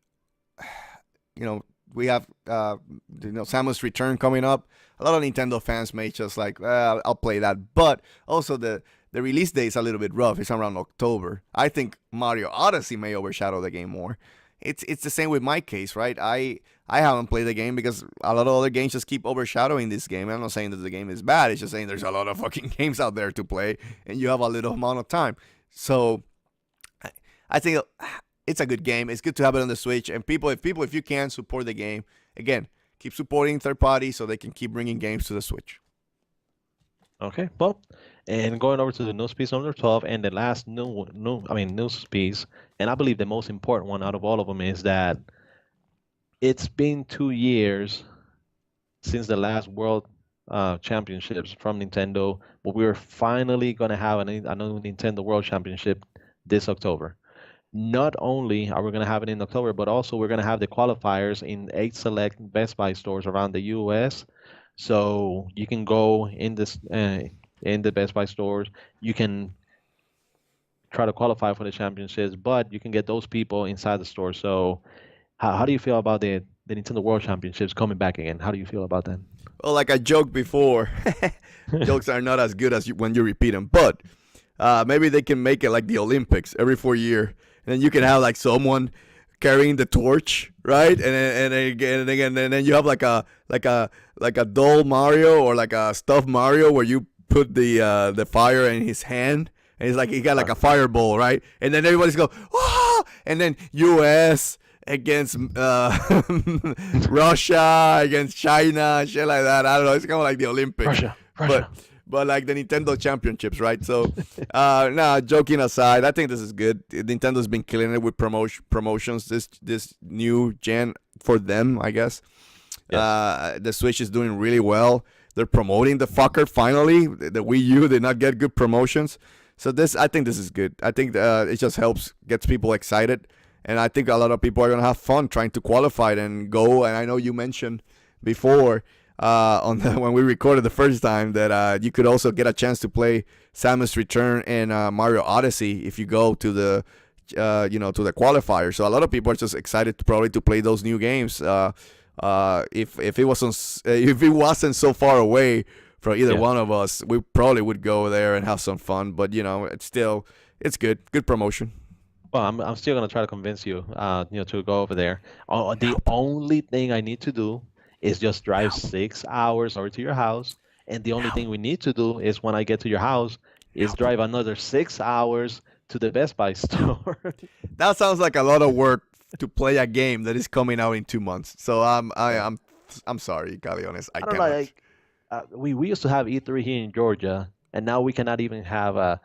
we have Samus Return coming up. A lot of Nintendo fans may just like, I'll play that. But also the release date is a little bit rough. It's around October. I think Mario Odyssey may overshadow the game more. It's the same with my case, right? I haven't played the game because a lot of other games just keep overshadowing this game. I'm not saying that the game is bad. It's just saying there's a lot of fucking games out there to play, and you have a little amount of time. So I think it's a good game. It's good to have it on the Switch. And if you can support the game, again, keep supporting third parties so they can keep bringing games to the Switch. Okay, well, and going over to the news piece number 12, and the last news piece, and I believe the most important one out of all of them is that it's been 2 years since the last World Championships from Nintendo, but we're finally going to have another Nintendo World Championship this October. Not only are we going to have it in October, but also we're going to have the qualifiers in 8 select Best Buy stores around the U.S. So you can go in the Best Buy stores. You can try to qualify for the championships, but you can get those people inside the store. So how do you feel about the Nintendo World Championships coming back again? How do you feel about that? Well, like I joked before, jokes are not as good as when you repeat them. But maybe they can make it like the Olympics every 4 years. And then you can have like someone carrying the torch, right? And then you have like a doll Mario or like a stuffed Mario where you put the fire in his hand, and it's like he got like a fireball, right? And then everybody's go, ah! And then U.S. against Russia against China, shit like that. I don't know. It's kind of like the Olympics, Russia. But like the Nintendo Championships, right? So, joking aside, I think this is good. Nintendo's been killing it with promotions this new gen for them, I guess. Yes. The Switch is doing really well. They're promoting the fucker finally. The Wii U did not get good promotions. So I think this is good. I think it just gets people excited. And I think a lot of people are going to have fun trying to qualify and go. And I know you mentioned before when we recorded the first time that you could also get a chance to play Samus Return and Mario Odyssey if you go to the to the qualifier. So a lot of people are just excited to probably to play those new games. If it wasn't so far away from either one of us, we probably would go there and have some fun. But it's good promotion. Well, I'm still gonna try to convince you, to go over there. The only thing I need to do is just drive 6 hours over to your house, and the only thing we need to do is when I get to your house is drive another 6 hours to the Best Buy store. That sounds like a lot of work to play a game that is coming out in 2 months. So I'm sorry, Caleones. I don't cannot. know. We used to have E3 here in Georgia, and now we cannot even have a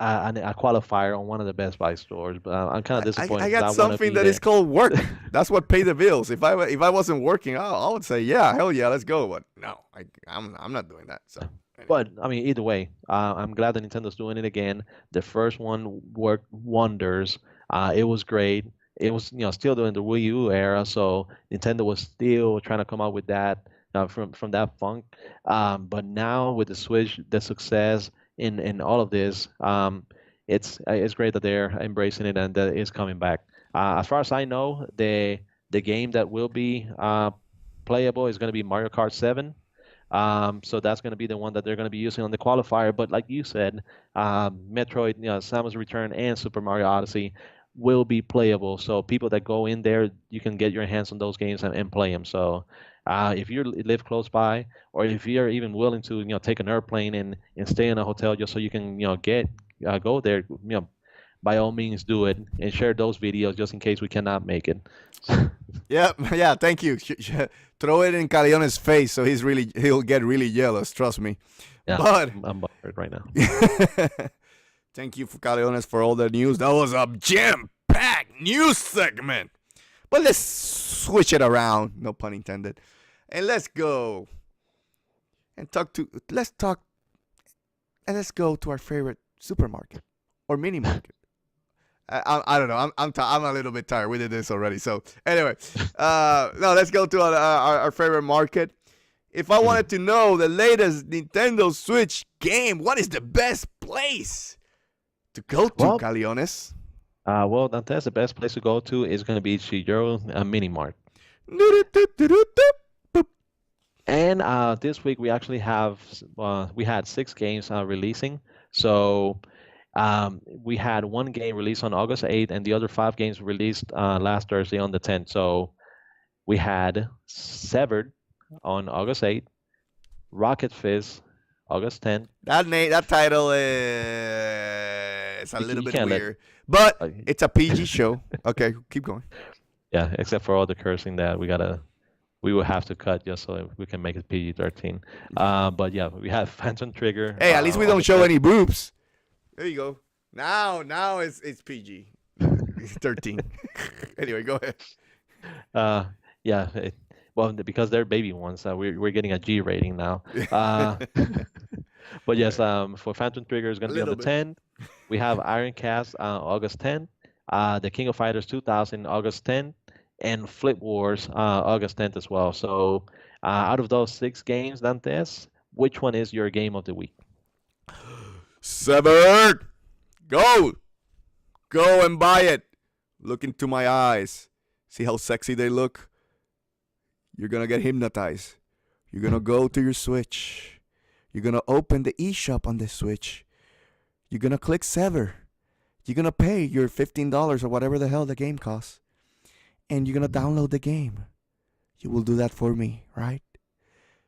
qualifier on one of the Best Buy stores. But I'm kind of disappointed. I got something that is called work. That's what pay the bills. If I wasn't working, I would say hell yeah, let's go. But no, I'm not doing that. So. Anyway. But I mean, either way, I'm glad that Nintendo's doing it again. The first one worked wonders. It was great. It was still during the Wii U era, so Nintendo was still trying to come out with that from that funk. But now with the Switch, the success in all of this, it's great that they're embracing it and that it's coming back. As far as I know, the game that will be playable is going to be Mario Kart 7. So that's going to be the one that they're going to be using on the qualifier. But like you said, Metroid, Samus Return, and Super Mario Odyssey will be playable. So people that go in there, you can get your hands on those games and play them. So if you live close by, or if you're even willing to take an airplane and stay in a hotel just so you can go there, by all means do it and share those videos just in case we cannot make it. Yeah, thank you. Throw it in Caleones' face so he'll get really jealous, trust me. Yeah, but I'm bothered right now. Thank you for Caleones for all the news. That was a jam-packed news segment. But let's switch it around, no pun intended. And let's go and let's go to our favorite supermarket or mini market. I don't know. I'm a little bit tired. We did this already. So anyway, let's go to our favorite market. If I wanted to know the latest Nintendo Switch game, what is the best place to go to, Caleones? Well, Dantes, the best place to go to is going to be Chijiro Mini Mart. And this week we actually we had 6 games releasing. So we had 1 game released on August 8th, and the other 5 games released last Thursday on the 10th. So we had Severed on August 8th, Rocket Fizz August 10th. That title is a little bit weird, but it's a PG show. Okay, keep going. Yeah, except for all the cursing that we will have to cut just so we can make it PG-13. But yeah, we have Phantom Trigger. Hey, at least we don't show any boobs. There you go. Now it's PG 13. Anyway, go ahead. Yeah. Well, because they're baby ones, we're getting a G rating now. But yes, for Phantom Trigger is going to be on the 10th. We have Iron Cast August 10th. The King of Fighters 2000 August 10th. And Flip Wars August 10th as well. So out of those 6 games, Dantes, which one is your game of the week? Severed. Go and buy it. Look into my eyes. See how sexy they look? You're going to get hypnotized. You're going to go to your Switch. You're going to open the eShop on the Switch. You're going to click Sever. You're going to pay your $15 or whatever the hell the game costs. And you're going to download the game. You will do that for me, right?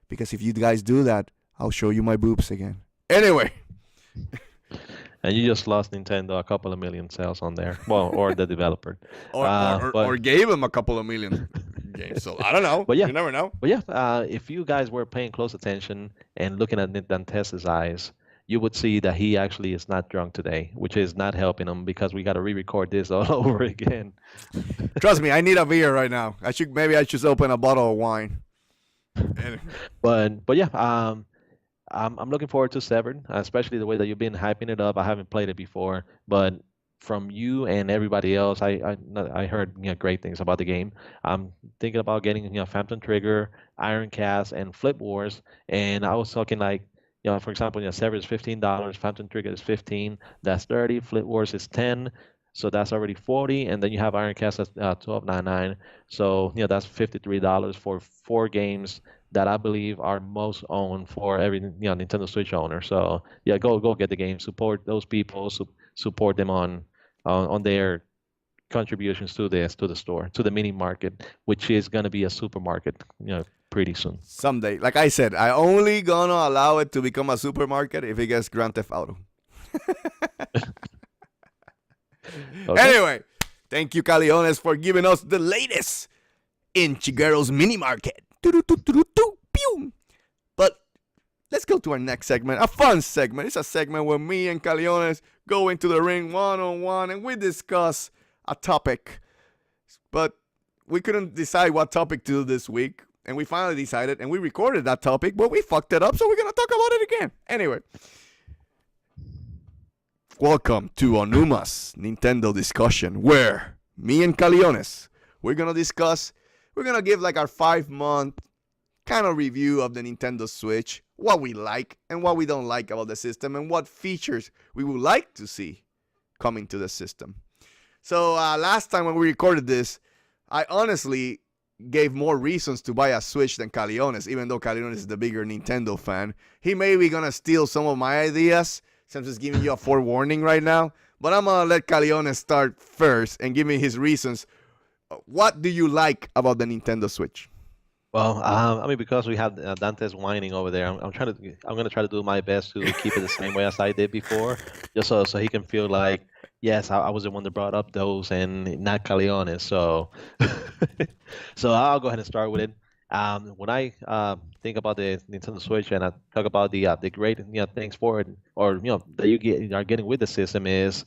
Because if you guys do that, I'll show you my boobs again. Anyway. And you just lost Nintendo a couple of million sales on there. Well, or the developer. or gave them a couple of million games. So I don't know. But yeah, you never know. But yeah, if you guys were paying close attention and looking at Dantes' eyes, you would see that he actually is not drunk today, which is not helping him because we got to re-record this all over again. Trust me, I need a beer right now. Maybe I should open a bottle of wine. But yeah, I'm looking forward to Severed, especially the way that you've been hyping it up. I haven't played it before, but from you and everybody else, I heard great things about the game. I'm thinking about getting Phantom Trigger, Iron Cast, and Flip Wars, and I was talking like. For example, Sever is $15, Phantom Trigger is 15, that's 30, Flip Wars is 10, so that's already 40, and then you have Iron Cast at 12.99. So that's $53 for 4 games that I believe are most owned for every Nintendo Switch owner. So yeah, go get the game, support those people, support them on their contributions to the store, to the mini market, which is gonna be a supermarket, pretty soon. Someday, like I said, I only gonna allow it to become a supermarket if it gets Grand Theft Auto. Okay. Anyway, thank you, Caleones, for giving us the latest in Chiguero's mini market. But let's go to our next segment, a fun segment. It's a segment where me and Caleones go into the ring one-on-one and we discuss a topic. But we couldn't decide what topic to do this week. And we finally decided, and we recorded that topic, but we fucked it up, so we're going to talk about it again. Anyway. Welcome to Onuma's Nintendo discussion, where me and Caleones, we're going to give like our 5-month kind of review of the Nintendo Switch, what we like and what we don't like about the system, and what features we would like to see coming to the system. So last time when we recorded this, I honestly gave more reasons to buy a Switch than Caleones, even though Caleones is the bigger Nintendo fan. He may be going to steal some of my ideas, since it's giving you a forewarning right now. But I'm going to let Caleones start first and give me his reasons. What do you like about the Nintendo Switch? Well, I mean, because we have Dantes whining over there, I'm gonna try to do my best to keep it the same way as I did before, just so he can feel like, yes, I was the one that brought up those and not Caleones. So, so I'll go ahead and start with it. When I think about the Nintendo Switch and I talk about the great things for it, or that are getting with the system, is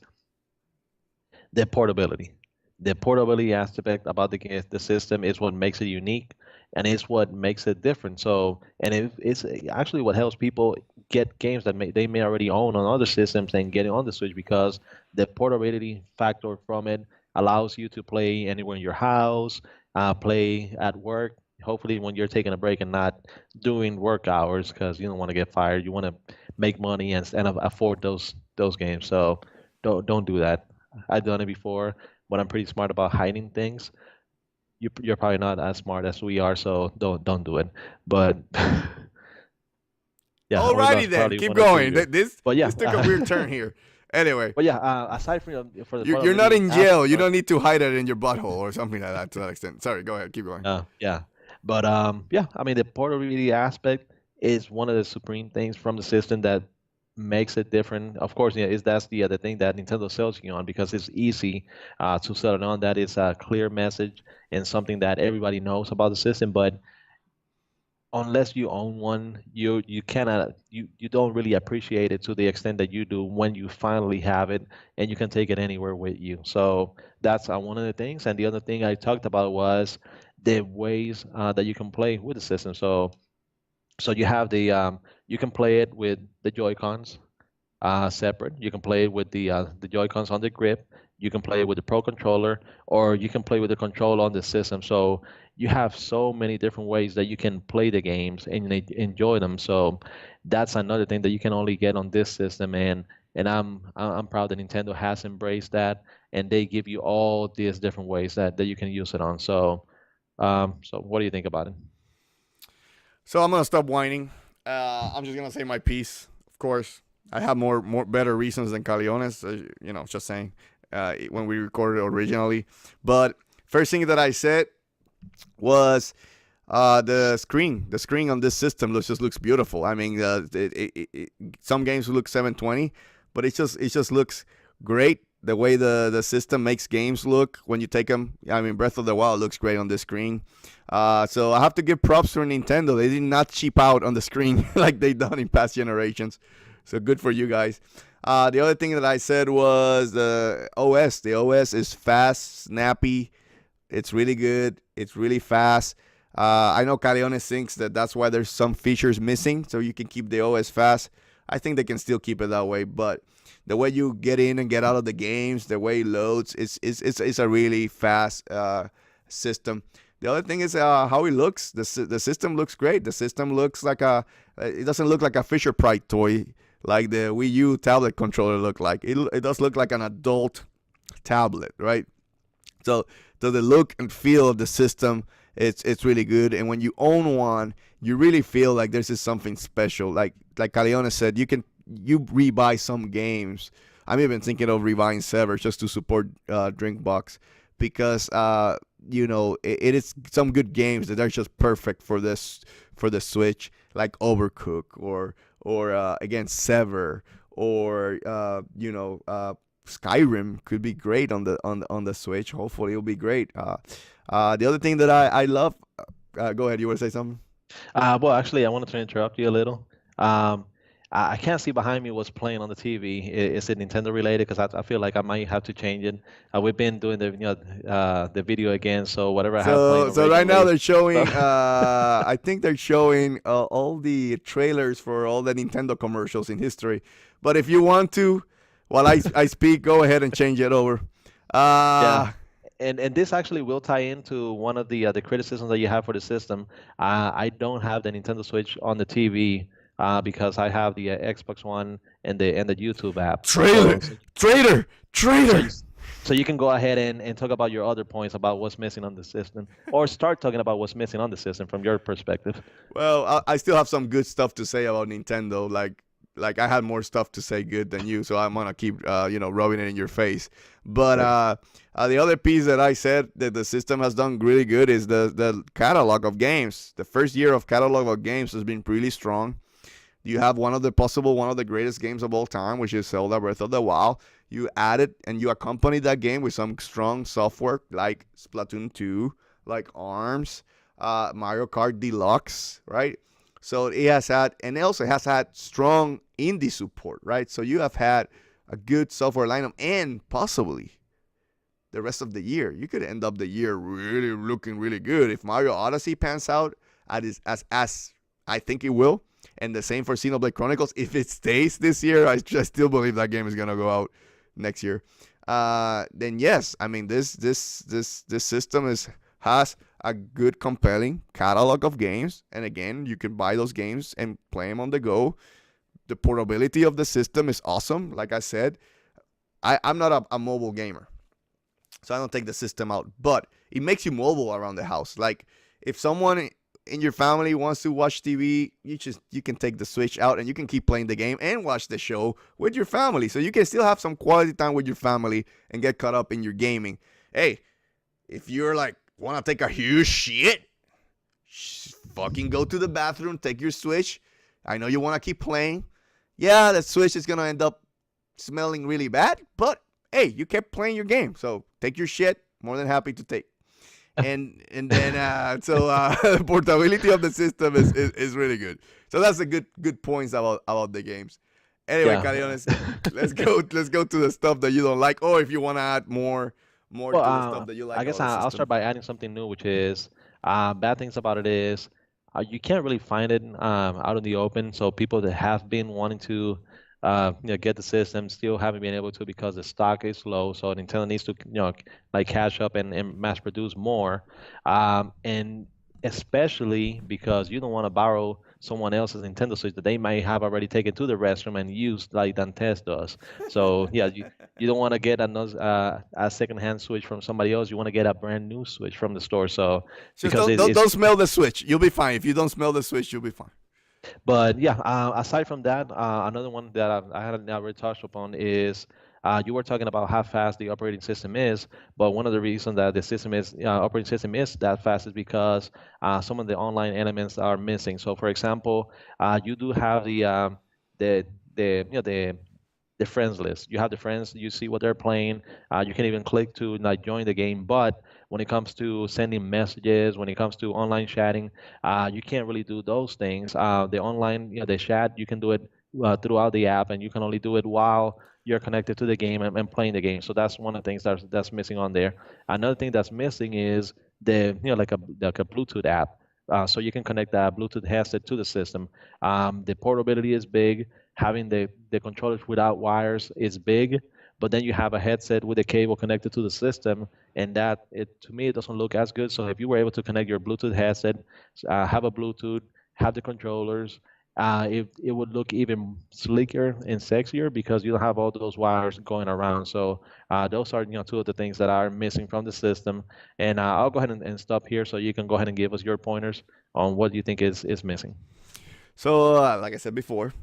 the portability. The portability aspect about the system is what makes it unique, and it's what makes it different. So, and it's actually what helps people get games that they may already own on other systems and get it on the Switch, because the portability factor from it allows you to play anywhere in your house, play at work. Hopefully, when you're taking a break and not doing work hours, because you don't want to get fired, you want to make money and afford those games. So, don't do that. I've done it before, but I'm pretty smart about hiding things. You're probably not as smart as we are, so don't do it. But yeah. Alrighty then, keep going. This took a weird turn here. Anyway. But yeah, aside from for the you're not in jail. You don't need to hide it in your butthole or something like that to that extent. Sorry, go ahead, keep going. Yeah. But yeah, I mean, the portability aspect is one of the supreme things from the system that makes it different. Of course, that's the other thing that Nintendo sells you on, because it's easy to sell it on. That is a clear message and something that everybody knows about the system. But unless you own one, you cannot, you don't really appreciate it to the extent that you do when you finally have it and you can take it anywhere with you. So that's one of the things. And the other thing I talked about was the ways that you can play with the system. So you have you can play it with the Joy-Cons separate. You can play it with the Joy-Cons on the grip. You can play it with the Pro Controller, or you can play with the control on the system. So you have so many different ways that you can play the games and enjoy them. So that's another thing that you can only get on this system. And I'm proud that Nintendo has embraced that, and they give you all these different ways that you can use it on. So so what do you think about it? So I'm gonna stop whining. I'm just gonna say my piece. Of course, I have more better reasons than Caleones. Just saying. When we recorded originally, but first thing that I said was the screen. The screen on this system looks beautiful. I mean, some games look 720, but it just looks great. The way the system makes games look when you take them. I mean, Breath of the Wild looks great on this screen. So I have to give props to Nintendo. They did not cheap out on the screen like they done in past generations. So good for you guys. The other thing that I said was the OS. The OS is fast, snappy. It's really good. It's really fast. I know Caleones thinks that's why there's some features missing, so you can keep the OS fast. I think they can still keep it that way, but the way you get in and get out of the games, the way it loads, it's a really fast system. The other thing is how it looks. The system looks great. The system looks like it doesn't look like a Fisher Price toy like the Wii U tablet controller looked like. It does look like an adult tablet, right? So the look and feel of the system, it's really good. And when you own one, you really feel like this is something special. Like Caleones said, you rebuy some games. I'm even thinking of rebuying Sever just to support Drinkbox because it is some good games that are just perfect for the Switch, like Overcook or again Sever or Skyrim could be great on the Switch. Hopefully, it'll be great. The other thing that I love. Go ahead. You want to say something? Well, actually, I wanted to interrupt you a little. Um, I can't see behind me what's playing on the TV. Is it Nintendo related? Because I feel like I might have to change it. We've been doing the video again, so whatever I have playing So right now originally. they're showing. So, I think they're showing all the trailers for all the Nintendo commercials in history. But if you want to, while I speak, go ahead and change it over. yeah, Uh, and this actually will tie into one of the criticisms that you have for the system. I don't have the Nintendo Switch on the TV because I have the Xbox One and the YouTube app. trailer, traitor, So traitor. you, so you can go ahead and talk about your other points about what's missing on the system, or start talking about what's missing on the system from your perspective. Well, I still have some good stuff to say about Nintendo. Like I had more stuff to say good than you, so I'm gonna keep rubbing it in your face. But Sure. the other piece that I said that the system has done really good is the catalog of games. The first year of catalog of games has been really strong. You have one of the greatest games of all time, which is Zelda Breath of the Wild. You add it and you accompany that game with some strong software like Splatoon 2, like ARMS, Mario Kart Deluxe, right? So it has had, and it also has had strong indie support, right? So you have had a good software lineup, and possibly the rest of the year, you could end up the year really looking really good if Mario Odyssey pans out as I think it will, and the same for Xenoblade Chronicles. If it stays this year, I just still believe that game is gonna go out next year. Then yes, I mean this system has a good, compelling catalog of games, and again, you can buy those games and play them on the go. The portability of the system is awesome. Like I said, I'm not a mobile gamer, so I don't take the system out, but it makes you mobile around the house. Like if someone in your family wants to watch TV, you can take the Switch out and you can keep playing the game and watch the show with your family. So you can still have some quality time with your family and get caught up in your gaming. Hey, if you're like want to take a huge shit, fucking go to the bathroom, take your Switch. I know you want to keep playing. Yeah, the Switch is gonna end up smelling really bad, but hey, you kept playing your game, so take your shit. More than happy to take. And then the portability of the system is really good. So that's a good points about the games. Anyway, Yeah. Caleones, let's go to the stuff that you don't like, or if you want to add more Well, to the stuff that you like I guess about the I'll system. start by adding something new, which is bad things about it is you can't really find it out in the open. So people that have been wanting to get the system still haven't been able to because the stock is low. So Nintendo needs to like cash up and mass produce more, and especially because you don't want to borrow someone else's Nintendo Switch that they might have already taken to the restroom and used like Dantes does. So yeah, you don't want to get another a secondhand Switch from somebody else. You want to get a brand new Switch from the store. So Just because don't, it, don't it's don't smell the Switch. You'll be fine. If you don't smell the Switch, you'll be fine. But yeah, aside from that, another one that I hadn't never touched upon is you were talking about how fast the operating system is, but one of the reasons that the system is operating system is that fast is because some of the online elements are missing. So, for example, you do have the the friends list. You have the friends, you see what they're playing. You can even click to like join the game. But when it comes to sending messages, when it comes to online chatting, you can't really do those things. The online, the chat, you can do it throughout the app, and you can only do it while you're connected to the game and playing the game. So that's one of the things that's missing on there. Another thing that's missing is the like a Bluetooth app. So you can connect that Bluetooth headset to the system. The portability is big. having the controllers without wires is big, but then you have a headset with a cable connected to the system, and that it to me it doesn't look as good. So if you were able to connect your Bluetooth headset, have a Bluetooth, have the controllers, it would look even sleeker and sexier because you don't have all those wires going around. So those are two of the things that are missing from the system. And I'll go ahead and stop here so you can go ahead and give us your pointers on what you think is missing. So, like I said before,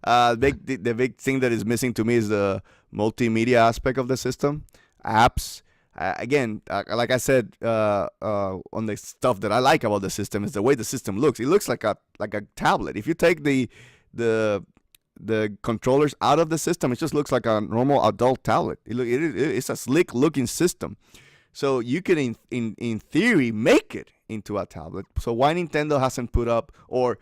the big thing that is missing to me is the multimedia aspect of the system, apps. Again, like I said, on the stuff that I like about the system is the way the system looks. It looks like a tablet. If you take the the controllers out of the system, it just looks like a normal adult tablet. It's a slick looking system. So you can, in theory, make it into a tablet. So why Nintendo hasn't put up, or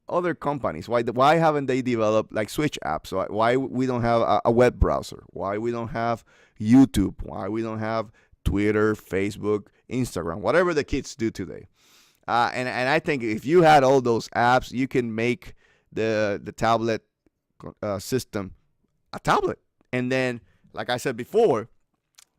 other companies, why haven't they developed like Switch apps? Why we don't have a web browser? Why we don't have YouTube? Why we don't have Twitter, Facebook, Instagram, whatever the kids do today? And I think if you had all those apps, you can make the tablet system a tablet. And then, like I said before,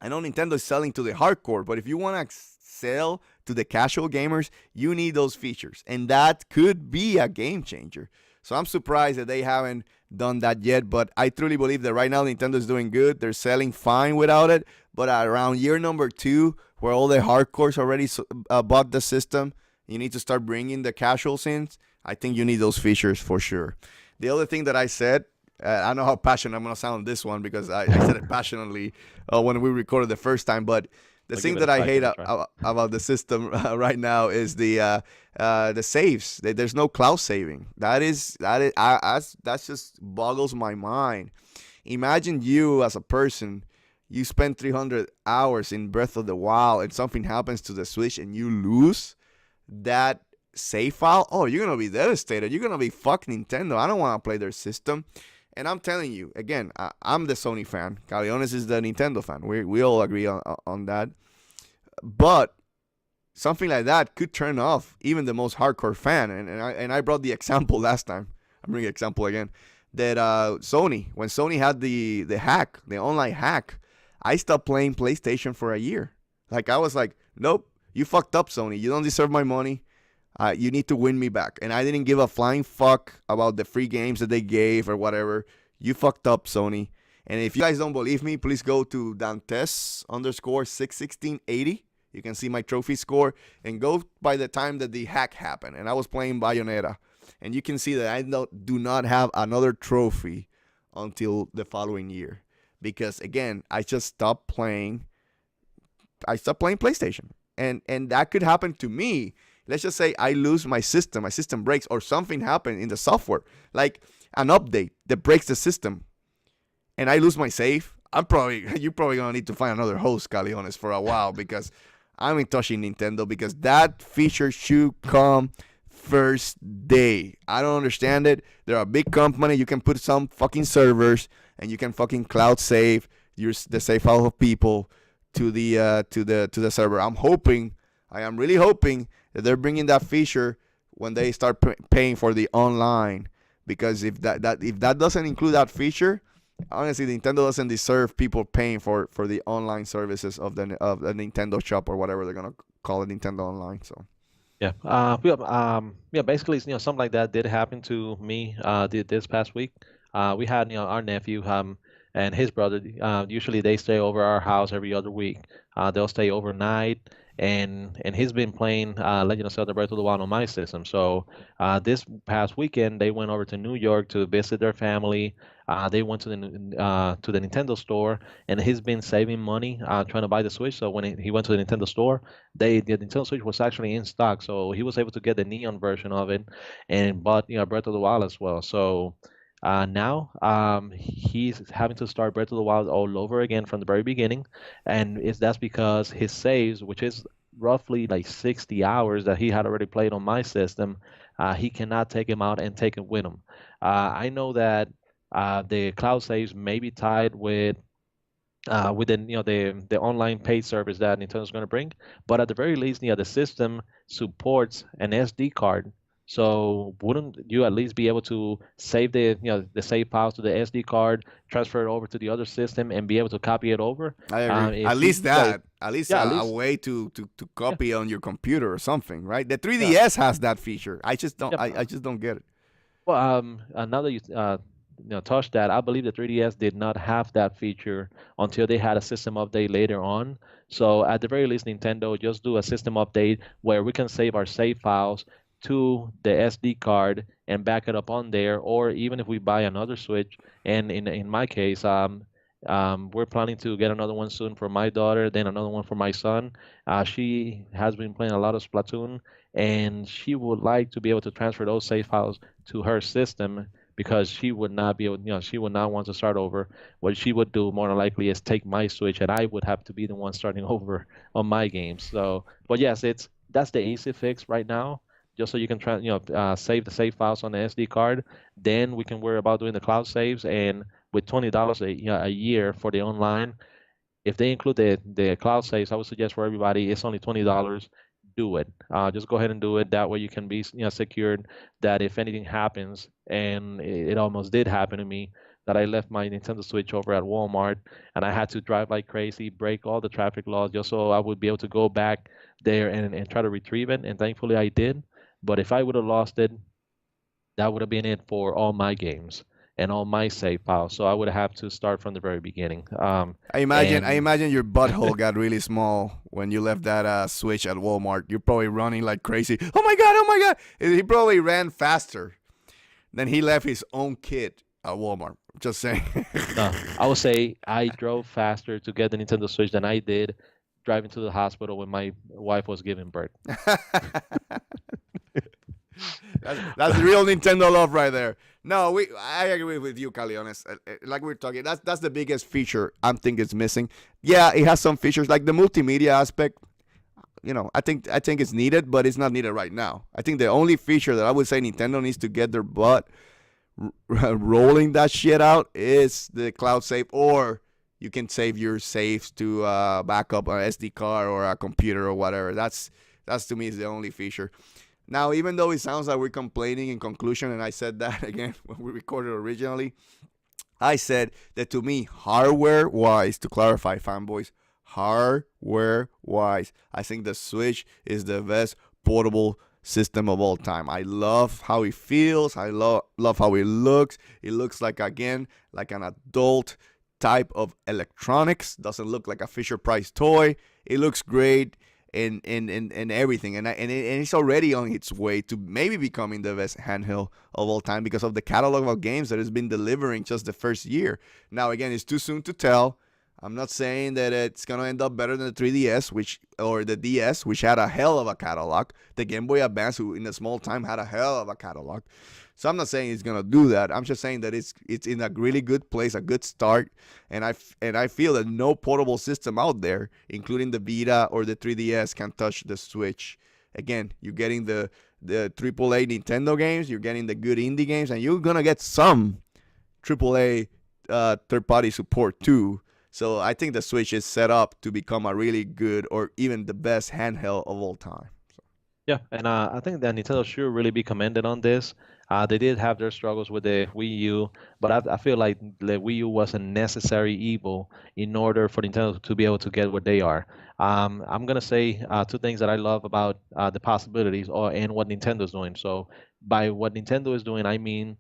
I know Nintendo is selling to the hardcore, but if you want to sell to the casual gamers, you need those features. And that could be a game changer. So I'm surprised that they haven't done that yet, but I truly believe that right now Nintendo is doing good. They're selling fine without it, but around year number 2, where all the hardcores already bought the system, you need to start bringing the casuals in. I think you need those features for sure. The other thing that I said, I know how passionate I'm going to sound on this one because I said it passionately when we recorded the first time, but the thing that I hate about the system right now is the saves. There's no cloud saving. That just boggles my mind. Imagine you as a person, you spend 300 hours in Breath of the Wild and something happens to the Switch and you lose that save file. Oh, you're gonna be devastated. You're gonna be fuck Nintendo. I don't want to play their system. And I'm telling you, again, I'm the Sony fan. Caleones is the Nintendo fan. We all agree on that. But something like that could turn off even the most hardcore fan. And I brought the example last time. I'm bringing the example again. That when Sony had the hack, the online hack, I stopped playing PlayStation for a year. Like, I was like, nope, you fucked up, Sony. You don't deserve my money. You need to win me back. And I didn't give a flying fuck about the free games that they gave or whatever. You fucked up, Sony. And if you guys don't believe me, please go to Dantes_61680. You can see my trophy score. And go by the time that the hack happened. And I was playing Bayonetta. And you can see that I do not have another trophy until the following year. Because, again, I stopped playing PlayStation. And that could happen to me. Let's just say I lose my system breaks, or something happened in the software, like an update that breaks the system, and I lose my save. You're probably gonna need to find another host, Caleones, for a while, because I'm in touching Nintendo, because that feature should come first day. I don't understand it. They're a big company. You can put some fucking servers, and you can fucking cloud save the save file of people to the server. I am really hoping that they're bringing that feature when they start paying for the online, because if that doesn't include that feature, honestly, Nintendo doesn't deserve people paying for the online services of the Nintendo Shop, or whatever they're gonna call it, Nintendo Online. So Yeah. Basically, something like that did happen to me this past week. We had, our nephew and his brother. Usually they stay over our house every other week. They'll stay overnight, and he's been playing Legend of Zelda Breath of the Wild on my system. So this past weekend they went over to New York to visit their family. They went to the Nintendo store, and he's been saving money trying to buy the Switch. So when he went to the Nintendo store, the Nintendo Switch was actually in stock, so he was able to get the neon version of it, and bought Breath of the Wild as well. So now he's having to start Breath of the Wild all over again from the very beginning, and that's because his saves, which is roughly like 60 hours that he had already played on my system, he cannot take him out and take it with him. I know that the cloud saves may be tied with the online paid service that Nintendo's going to bring, but at the very least, the system supports an SD card So wouldn't you at least be able to save the save files to the SD card, transfer it over to the other system, and be able to copy it over? I agree. At If least you guys, that. At least yeah, at a least, way to yeah, copy on your computer or something, right? The yeah, 3DS has that feature. I just don't. yeah. I just don't get it. Well, now that you touched that, I believe the 3DS did not have that feature until they had a system update later on. So at the very least, Nintendo just do a system update where we can save our save files to the SD card and back it up on there. Or even if we buy another Switch, and in my case, we're planning to get another one soon for my daughter, then another one for my son. She has been playing a lot of Splatoon, and she would like to be able to transfer those save files to her system because she would not be able, she would not want to start over. What she would do more than likely is take my Switch, and I would have to be the one starting over on my games. So, but yes, that's the easy fix right now. Just so you can save the save files on the SD card. Then we can worry about doing the cloud saves. And with $20 a year for the online, if they include the cloud saves, I would suggest for everybody it's only $20. Do it. Just go ahead and do it. That way you can be secured that if anything happens, and it almost did happen to me, that I left my Nintendo Switch over at Walmart and I had to drive like crazy, break all the traffic laws just so I would be able to go back there and try to retrieve it. And thankfully I did. But if I would have lost it, that would have been it for all my games and all my save files. So I would have to start from the very beginning. I And imagine your butthole got really small when you left that Switch at Walmart. You're probably running like crazy. Oh my god! Oh my god! He probably ran faster than he left his own kid at Walmart. Just saying. No, I would say I drove faster to get the Nintendo Switch than I did driving to the hospital when my wife was giving birth. That's real Nintendo love right there. No, I agree with you, Caleones. Like we're talking, that's the biggest feature I'm think is missing. Yeah, it has some features like the multimedia aspect. I think it's needed, but it's not needed right now. I think the only feature that I would say Nintendo needs to get their butt rolling that shit out is the cloud save, or you can save your saves to backup an SD card or a computer or whatever. That's to me is the only feature. Now, even though it sounds like we're complaining in conclusion, and I said that again when we recorded originally, I said that to me, hardware wise, to clarify, fanboys, hardware wise, I think the Switch is the best portable system of all time. I love how it feels. I love how it looks. It looks like, again, like an adult type of electronics. Doesn't look like a Fisher Price toy. It looks great and everything. And it's already on its way to maybe becoming the best handheld of all time because of the catalog of games that has been delivering just the first year. Now, again, it's too soon to tell. I'm not saying that it's gonna end up better than the 3DS, or the DS, which had a hell of a catalog. The Game Boy Advance, who in a small time had a hell of a catalog. So I'm not saying it's gonna do that. I'm just saying that it's in a really good place, a good start, and I feel that no portable system out there, including the Vita or the 3DS, can touch the Switch. Again, you're getting the AAA Nintendo games, you're getting the good indie games, and you're gonna get some AAA third-party support too. So I think the Switch is set up to become a really good or even the best handheld of all time. Yeah, and I think that Nintendo should really be commended on this. They did have their struggles with the Wii U, but I feel like the Wii U was a necessary evil in order for Nintendo to be able to get where they are. I'm gonna say two things that I love about the possibilities and what Nintendo's doing. So by what Nintendo is doing, I mean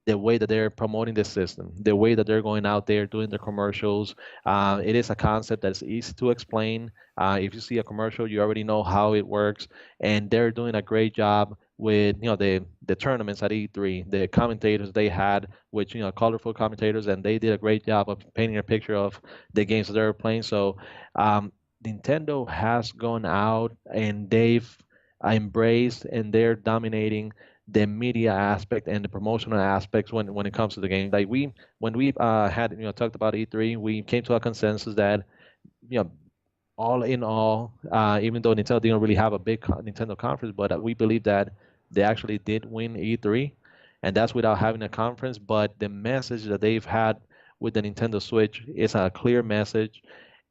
the way that they're promoting the system, the way that they're going out there doing the commercials. It is a concept that's easy to explain. If you see a commercial, you already know how it works, and they're doing a great job with the tournaments at E3. The commentators they had, which colorful commentators, and they did a great job of painting a picture of the games that they're playing. So Nintendo has gone out and they've embraced and they're dominating the media aspect and the promotional aspects when it comes to the game. Like when we had talked about E3, we came to a consensus that you know all in all, even though Nintendo didn't really have a big Nintendo conference, but we believe that they actually did win E3, and that's without having a conference. But the message that they've had with the Nintendo Switch is a clear message,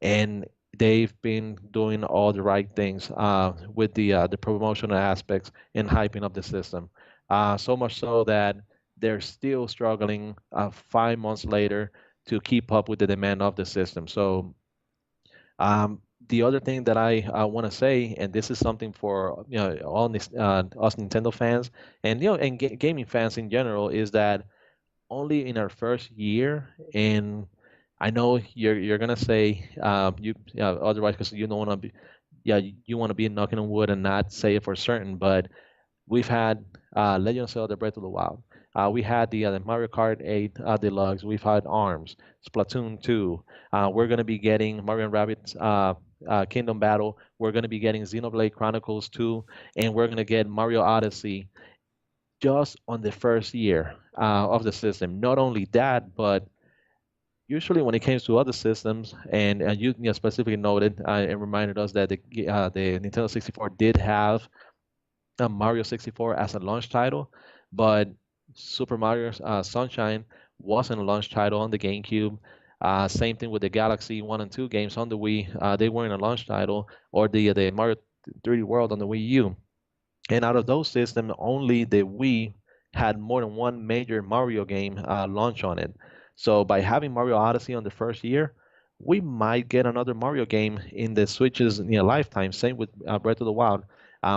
and they've been doing all the right things with the promotional aspects and hyping up the system. So much so that they're still struggling 5 months later to keep up with the demand of the system. So the other thing that I want to say, and this is something for all us Nintendo fans and gaming fans in general, is that only in our first year, and I know you're gonna say you otherwise because you don't want to be you want to be knocking on wood and not say it for certain, but we've had Legend of Zelda Breath of the Wild. We had the Mario Kart 8 Deluxe. We've had ARMS, Splatoon 2. We're going to be getting Mario and Rabbids Kingdom Battle. We're going to be getting Xenoblade Chronicles 2. And we're going to get Mario Odyssey just on the first year of the system. Not only that, but usually when it comes to other systems, and you specifically noted and reminded us that the Nintendo 64 did have Mario 64 as a launch title, but Super Mario Sunshine wasn't a launch title on the GameCube. Same thing with the Galaxy 1 and 2 games on the Wii. They weren't a launch title, or the Mario 3D World on the Wii U. And out of those systems, only the Wii had more than one major Mario game launch on it. So by having Mario Odyssey on the first year, we might get another Mario game in the Switch's lifetime. Same with Breath of the Wild.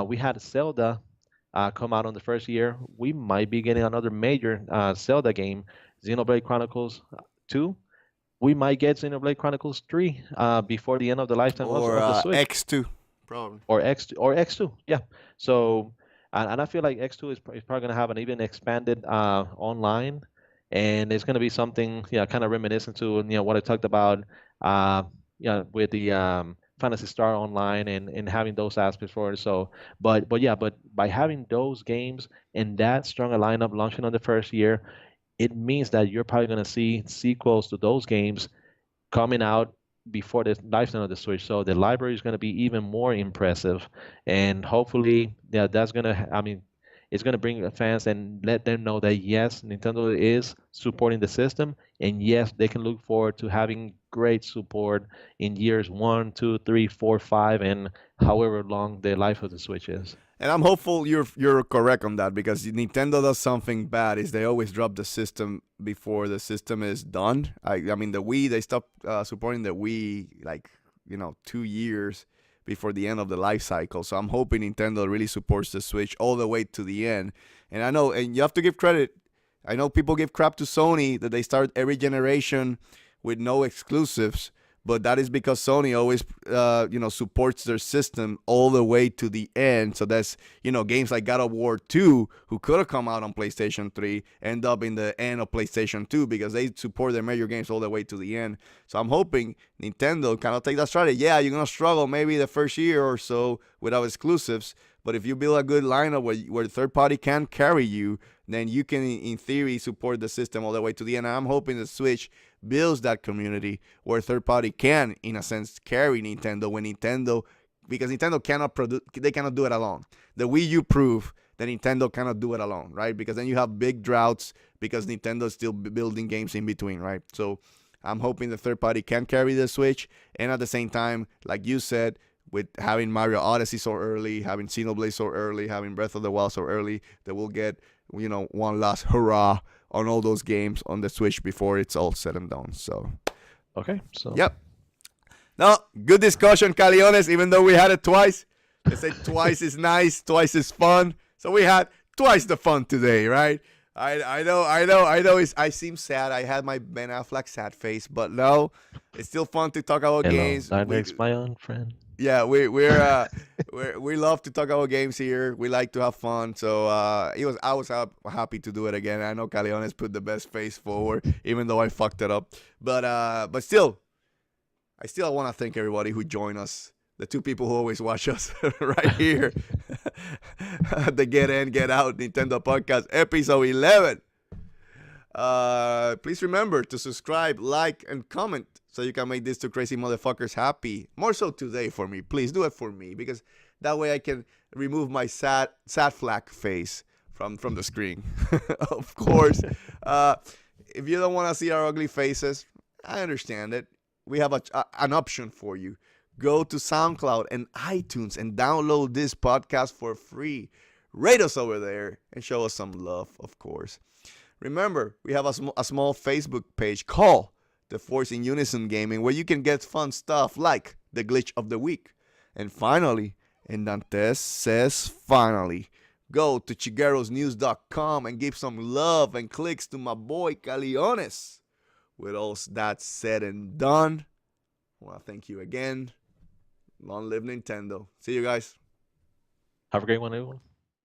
We had Zelda come out on the first year. We might be getting another major Zelda game, Xenoblade Chronicles 2. We might get Xenoblade Chronicles 3 before the end of the lifetime Or of the Switch. X2, probably. Or X2, yeah. So, and I feel like X2 is probably going to have an even expanded online, and it's going to be something, yeah, kind of reminiscent to what I talked about, with the Fantasy Star Online and having those aspects for it. So, but by having those games and that strong a lineup launching on the first year, it means that you're probably going to see sequels to those games coming out before the lifetime of the Switch. So the library is going to be even more impressive, and hopefully, yeah, that's going to. I mean, it's going to bring the fans and let them know that yes, Nintendo is supporting the system, and yes, they can look forward to having great support in years 1, 2, 3, 4, 5, and however long the life of the Switch is. And I'm hopeful you're correct on that, because Nintendo does something bad is they always drop the system before the system is done. I mean the Wii, they stopped supporting the Wii like 2 years before the end of the life cycle. So I'm hoping Nintendo really supports the Switch all the way to the end. And I know, and you have to give credit. I know people give crap to Sony that they start every generation with no exclusives, but that is because Sony always, supports their system all the way to the end. So that's, games like God of War 2, who could have come out on PlayStation 3, end up in the end of PlayStation 2 because they support their major games all the way to the end. So I'm hoping Nintendo kind of take that strategy. Yeah, you're going to struggle maybe the first year or so without exclusives, but if you build a good lineup where the third party can carry you, then you can, in theory, support the system all the way to the end. And I'm hoping the Switch builds that community where third party can, in a sense, carry Nintendo because Nintendo they cannot do it alone. The Wii U proved that Nintendo cannot do it alone, right? Because then you have big droughts because Nintendo is still building games in between, right? So I'm hoping the third party can carry the Switch, and at the same time, like you said, with having Mario Odyssey so early, having Xenoblade so early, having Breath of the Wild so early, that we'll get, one last hurrah on all those games on the Switch before it's all said and done. So, okay, so yep. No, good discussion, Caleones, even though we had it twice. They say twice is nice, twice is fun. So we had twice the fun today, right? I know. I seem sad. I had my Ben Affleck sad face, but no, it's still fun to talk about games. That makes my own friend. Yeah, we love to talk about games here. We like to have fun. So I was happy to do it again. I know Caleones put the best face forward, even though I fucked it up. But still, I want to thank everybody who joined us. The two people who always watch us right here, the Get In, Get Out Nintendo Podcast, episode 11. Please remember to subscribe, like, and comment so you can make these two crazy motherfuckers happy. More so today for me. Please do it for me, because that way I can remove my sad flag face from the screen. Of course. If you don't want to see our ugly faces, I understand it. We have an option for you. go to SoundCloud and iTunes and download this podcast for free. Rate us over there and show us some love, of course. Remember, we have a small Facebook page called the Force In Unison Gaming, where you can get fun stuff like the glitch of the week. And finally, and Dantes says finally, go to chiguerosnews.com and give some love and clicks to my boy Caleones. With all that said and done, I want to thank you again. Long live Nintendo. See you guys. Have a great one, everyone.